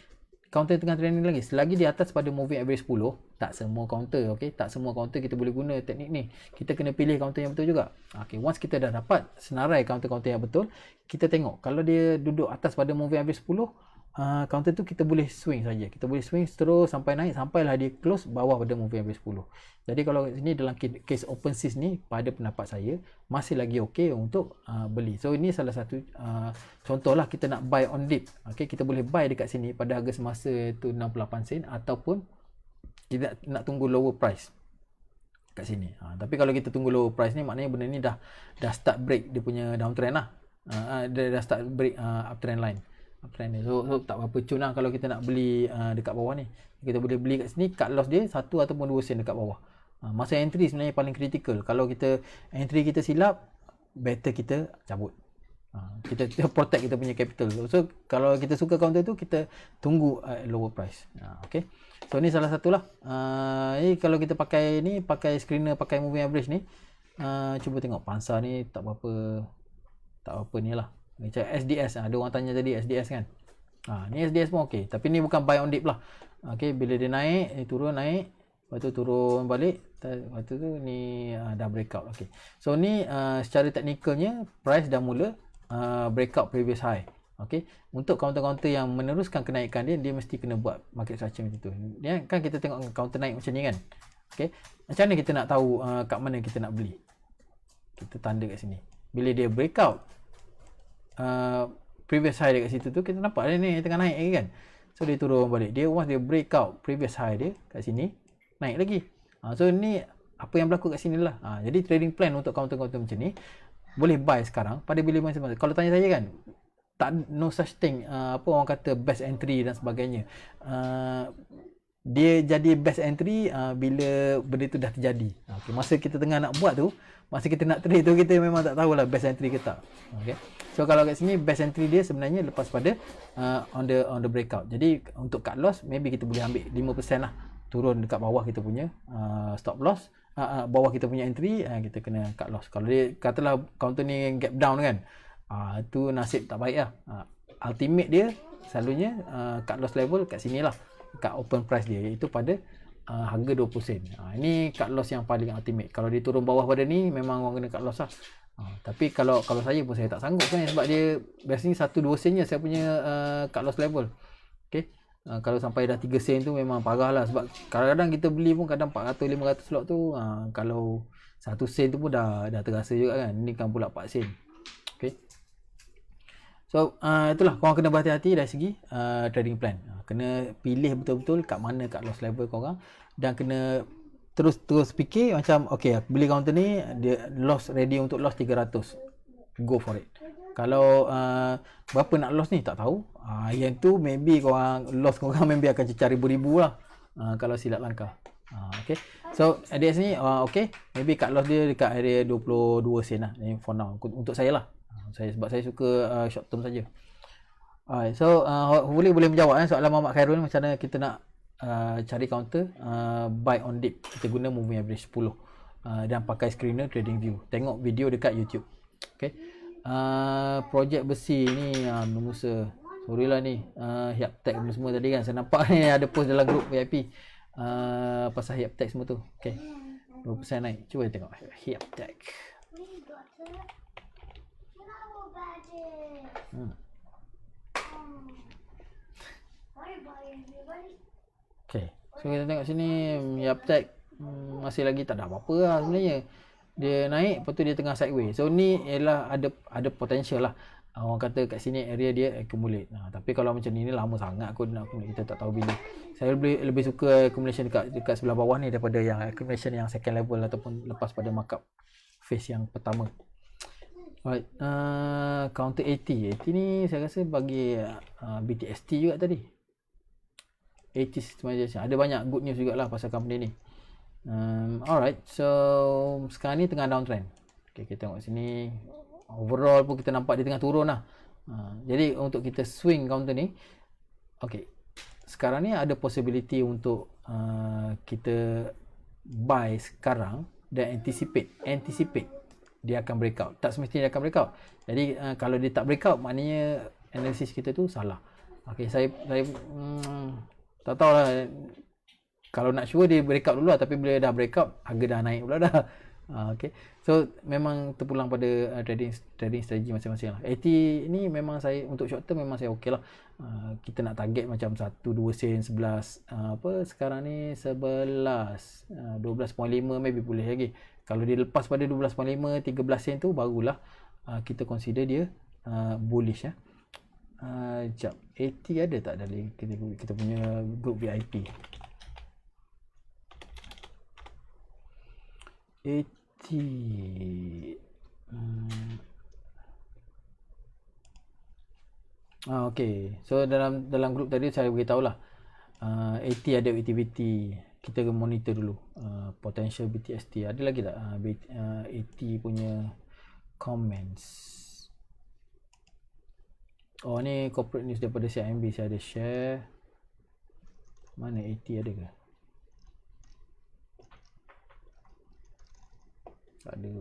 counter tengah trending lagi, selagi di atas pada moving average 10, tak semua counter, okay, tak semua counter kita boleh guna teknik ni. Kita kena pilih counter yang betul juga. Okay, once kita dah dapat senarai counter-counter yang betul, kita tengok kalau dia duduk atas pada moving average 10, counter tu kita boleh swing saja. Kita boleh swing terus sampai naik, sampailah dia close bawah pada moving average 10. Jadi kalau ini dalam case OpenSys ni, pada pendapat saya masih lagi okey untuk beli. So ini salah satu contohlah kita nak buy on dip. Okey, kita boleh buy dekat sini pada harga semasa tu 68 sen ataupun kita nak tunggu lower price kat sini. Tapi kalau kita tunggu lower price ni, maknanya benda ni dah start break dia punya downtrend lah. Dia dah start break uptrend line. So tak berapa cun lah kalau kita nak beli dekat bawah ni. Kita boleh beli kat sini, cut loss dia 1 ataupun 2 sen dekat bawah. Masa entry sebenarnya paling kritikal. Kalau kita entry kita silap, better kita cabut. Kita protect kita punya capital. So kalau kita suka counter tu, kita tunggu lower price. Okay. So ni salah satulah. Kalau kita pakai ni, pakai screener, pakai moving average ni, cuba tengok Pansa ni tak berapa ni lah. Macam SDS, ada orang tanya tadi SDS kan. Ni SDS pun okey, tapi ni bukan buy on dip lah. Okey, bila dia naik, dia turun naik, lepas tu turun balik, lepas tu ni dah breakout. Okey. So ni secara teknikalnya price dah mula breakout previous high. Okey. Untuk counter-counter yang meneruskan kenaikan dia mesti kena buat market structure macam tu. Ya, kan kita tengok counter naik macam ni kan. Okey. Macam mana kita nak tahu kat mana kita nak beli? Kita tanda kat sini. Bila dia breakout previous high dekat situ tu, kita nampak dia ni tengah naik lagi kan. So dia turun balik. Dia once dia breakout previous high dia kat sini, naik lagi. So ni apa yang berlaku kat sini lah. Jadi trading plan untuk counter-counter macam ni boleh buy sekarang pada bila masa-masa. Kalau tanya saya kan, tak, no such thing apa orang kata best entry dan sebagainya. Dia jadi best entry bila benda tu dah terjadi. Okay, masa kita tengah nak buat tu, masa kita nak trade tu, kita memang tak tahulah best entry ke tak. Okay. So kalau kat sini best entry dia sebenarnya lepas pada on the breakout. Jadi untuk cut loss maybe kita boleh ambil 5% lah, turun dekat bawah kita punya stop loss, bawah kita punya entry, kita kena cut loss. Kalau dia katalah counter ni gap down kan, tu nasib tak baik lah. Ultimate dia selalunya cut loss level kat sini lah, kat open price dia, iaitu pada harga 20 sen. Ini cut loss yang paling ultimate. Kalau dia turun bawah pada ni, memang orang kena cut loss lah. Tapi kalau saya pun saya tak sanggup kan, sebab dia biasanya 1-2 sen je saya punya cut loss level. Okay. Kalau sampai dah 3 sen tu memang parah lah, sebab kadang-kadang kita beli pun kadang 400-500 lot tu, kalau 1 sen tu pun dah terasa juga kan. Ni kan pula 4 sen. Okay. So itulah, korang kena berhati-hati dari segi trading plan. Kena pilih betul-betul kat mana kat loss level korang, dan kena terus fikir macam okay, aku beli counter ni, dia loss, ready untuk loss 300, go for it. Kalau berapa nak loss ni tak tahu, yang tu maybe korang loss korang maybe akan cecah ribu-ribu lah, kalau silap langkah. Okay, so di sini okay, maybe cut loss dia dekat area 22 sen lah for now untuk saya lah. Sebab saya suka short term saja. Alright, so hopefully boleh menjawab soalan Muhammad Khairul ni, macam mana kita nak cari counter buy on dip. Kita guna moving average 10 dan pakai screener trading view. Tengok video dekat YouTube. Okay. Projek besi ni Musa, sorry lah ni, Hyaptech semua tadi kan saya nampak ni ada post dalam grup VIP pasal Hyaptech semua tu. Okay, 2% naik. Cuba tengok Hyaptech. Okay, so kita tengok sini Hyaptech masih lagi tak ada apa-apa lah sebenarnya. Dia naik, lepas tu dia tengah sideways. So ni ialah ada potential lah. Orang kata kat sini area dia accumulate. Tapi kalau macam ni lama sangat kot nak accumulate, kita tak tahu bila. Saya lebih suka accumulation dekat sebelah bawah ni daripada yang accumulation yang second level ataupun lepas pada markup phase yang pertama. Right, counter 80 ni saya rasa bagi BTST juga tadi. 80 systemization. Ada banyak good news jugalah pasal company ni. Alright, so sekarang ni tengah downtrend. Okay, kita tengok sini. Overall pun kita nampak dia tengah turun lah. Jadi untuk kita swing counter ni, okay, sekarang ni ada possibility untuk kita buy sekarang dan anticipate dia akan breakout. Tak semestinya dia akan breakout. Jadi kalau dia tak breakout, maknanya analisis kita tu salah. Okay, saya tak tahulah. Kalau nak sure dia breakout dulu lah, tapi bila dah breakout harga dah naik pula dah. Okay, so memang terpulang pada trading strategi masing-masing lah. 80 ni memang saya untuk short term memang saya okey lah. Kita nak target macam 1-2 sen 11 sekarang ni 11 12.5 maybe boleh lagi. Kalau dia lepas pada 12.5 13 sen tu barulah kita consider dia bullish ya. Jap, 80 ada tak dalam kita punya group VIP? 80 okay. So dalam grup tadi saya beritahu lah 80 ada activity, kita monitor dulu potential BTST. Ada lagi tak 80 punya comments? Oh ni corporate news daripada CIMB, saya ada share. Mana 80 ada ke? Tak ada.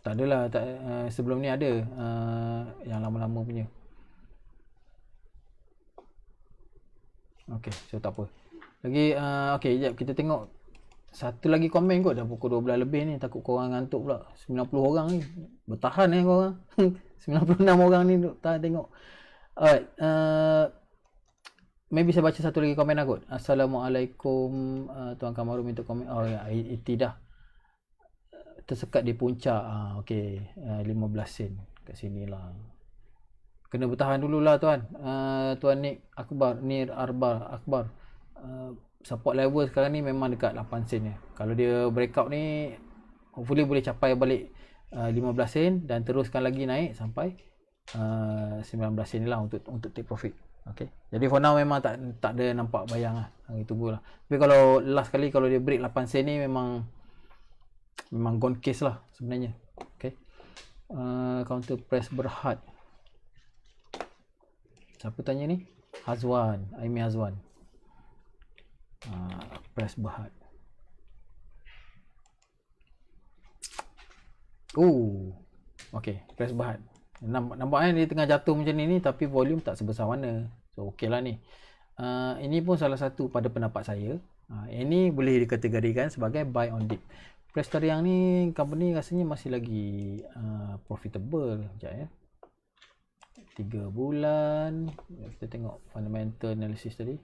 Tak adalah, sebelum ni ada yang lama-lama punya. Okay, so tak apa. Lagi okay, jap kita tengok satu lagi komen kot. Dah pukul 12 lebih ni, takut korang ngantuk pula. 90 orang ni bertahan korang. 96 orang ni tahan tengok. Alright, maybe saya baca satu lagi komen lah kot. Assalamualaikum, Tuan Kamaru minta komen. Oh ya, itu dah tersekat di puncak. Okay, 15 sen kat sini lah. Kena bertahan dululah tuan. Tuan Nir Akbar. Support level sekarang ni memang dekat 8 sen ya. Kalau dia breakout ni hopefully boleh capai balik 15 sen dan teruskan lagi naik sampai 19 sen ni lah untuk take profit. Okay. Jadi for now memang tak ada nampak bayang lah. Tunggulah. Tapi kalau last kali kalau dia break 8 sen ni memang gone case lah sebenarnya. Okay. Counter press Berhad. Siapa tanya ni? Hazwan, Aimi Hazwan. Press Berhad. Okay, press Berhad. Nampaknya dia tengah jatuh macam ni tapi volume tak sebesar mana. So okey lah ni. Ini pun salah satu pada pendapat saya Ini boleh dikategorikan sebagai buy on dip. Prestarian ni company rasanya masih lagi profitable. Sekejap ya. 3 bulan. Kita tengok fundamental analysis tadi.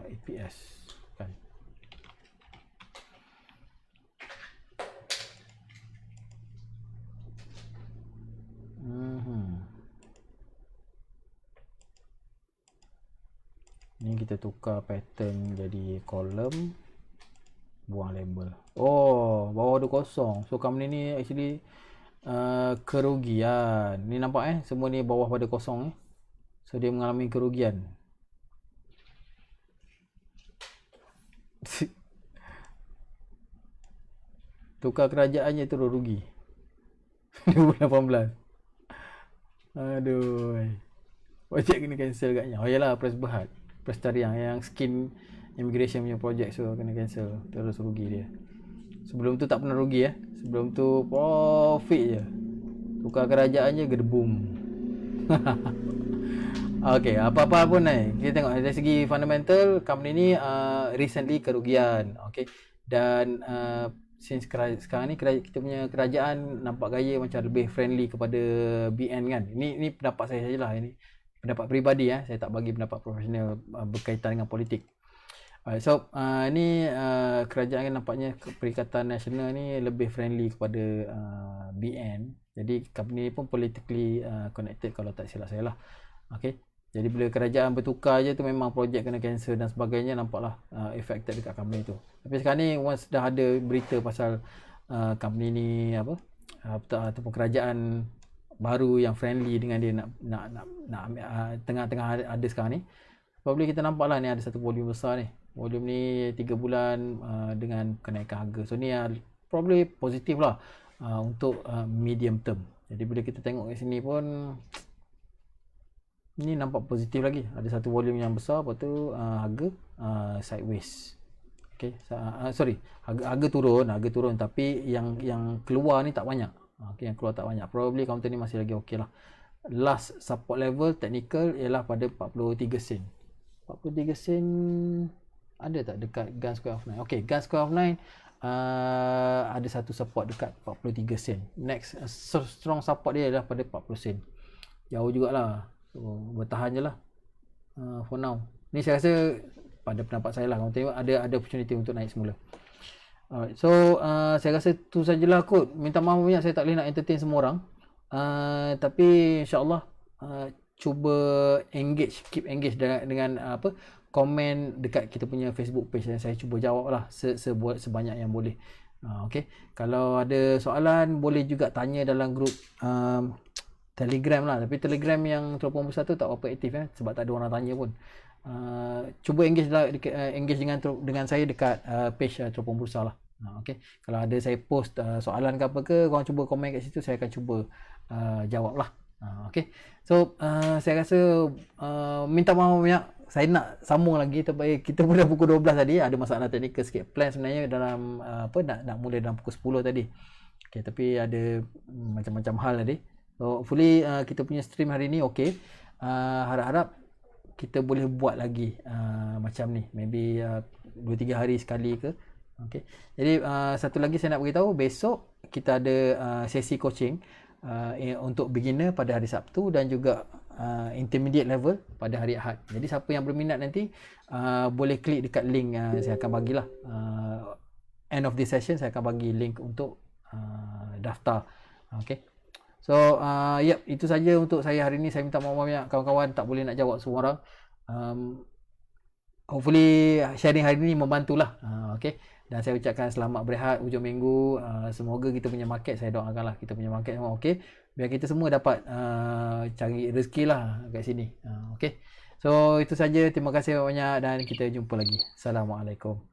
EPS kan. Ni kita tukar pattern jadi column, buang label. Oh, bawah ada kosong. So company ni actually kerugian. Ni nampak semua ni bawah pada kosong So dia mengalami kerugian. Tukar kerajaannya terus rugi. 2018. Aduh. Projek kena cancel katnya. Oh yalah, Prestarian yang skin immigration punya projek, so kena cancel. Terus rugi dia. Sebelum tu tak pernah rugi Sebelum tu profit je. Tukar kerajaannya gedebum. Okay, apa-apa pun kita tengok dari segi fundamental company ni recently kerugian. Okay. Dan since sekarang ni kita punya kerajaan nampak gaya macam lebih friendly kepada BN kan. Ini pendapat saya sajalah, ini pendapat peribadi saya tak bagi pendapat profesional berkaitan dengan politik. So ni kerajaan nampaknya Perikatan Nasional ni lebih friendly kepada BN. Jadi company ni pun politically connected kalau tak silap saya lah. Okay. Jadi bila kerajaan bertukar je tu memang projek kena cancel dan sebagainya, nampaklah affected dekat company tu. Tapi sekarang ni once dah ada berita pasal company ni ataupun kerajaan baru yang friendly dengan dia nak tengah-tengah ada sekarang ni, probably kita nampaklah ni ada satu volume besar ni. Volume ni 3 bulan dengan kenaikan harga. So ni probably positif lah untuk medium term. Jadi bila kita tengok kat sini pun ni nampak positif lagi. Ada satu volume yang besar, lepas tu harga sideways. Okay, harga turun tapi yang keluar ni tak banyak. Okay, yang keluar tak banyak. Probably counter ni masih lagi okey lah. Last support level technical ialah pada 43 sen. 43 sen ada tak dekat Gun Square of 9? Okay, Gun Square of 9 ada satu support dekat 43 sen. Next strong support dia ialah pada 40 sen. Jauh jugalah. So, bertahan je lah for now. Ni saya rasa pada pendapat saya lah, tengok ada opportunity untuk naik semula. Alright, so saya rasa tu sajalah kot. Minta maaf banyak saya tak boleh nak entertain semua orang. Tapi insyaAllah cuba keep engage dengan komen dekat kita punya Facebook page, dan saya cuba jawab lah sebanyak yang boleh. Okay, kalau ada soalan boleh juga tanya dalam grup Telegram lah. Tapi Telegram yang Teropong Bursa tu tak apa aktif sebab tak ada orang tanya pun. Cuba engage dengan saya dekat page Teropong Bursa lah. Okay. Kalau ada saya post soalan ke apa ke, korang cuba komen kat situ, saya akan cuba jawab lah. Okay. So saya rasa minta maaf banyak. Saya nak sambung lagi, tapi kita mula pukul 12 tadi, ada masalah teknikal sikit. Plan sebenarnya dalam nak mula dalam pukul 10 tadi. Okay, tapi ada macam-macam hal tadi. So hopefully kita punya stream hari ni okey. Harap-harap kita boleh buat lagi macam ni. Maybe 2-3 hari sekali ke. Okey. Jadi satu lagi saya nak beritahu, besok kita ada sesi coaching untuk beginner pada hari Sabtu dan juga intermediate level pada hari Ahad. Jadi siapa yang berminat nanti boleh klik dekat link saya akan bagilah. End of this session saya akan bagi link untuk daftar. Okey. So itu saja untuk saya hari ni. Saya minta maaf banyak kawan-kawan tak boleh nak jawab semua orang. Hopefully sharing hari ni membantulah. Okay. Dan saya ucapkan selamat berehat hujung minggu. Semoga kita punya market, saya doakanlah kita punya market semua okey. Biar kita semua dapat cari rezeki lah kat sini. Okay. So itu saja. Terima kasih banyak dan kita jumpa lagi. Assalamualaikum.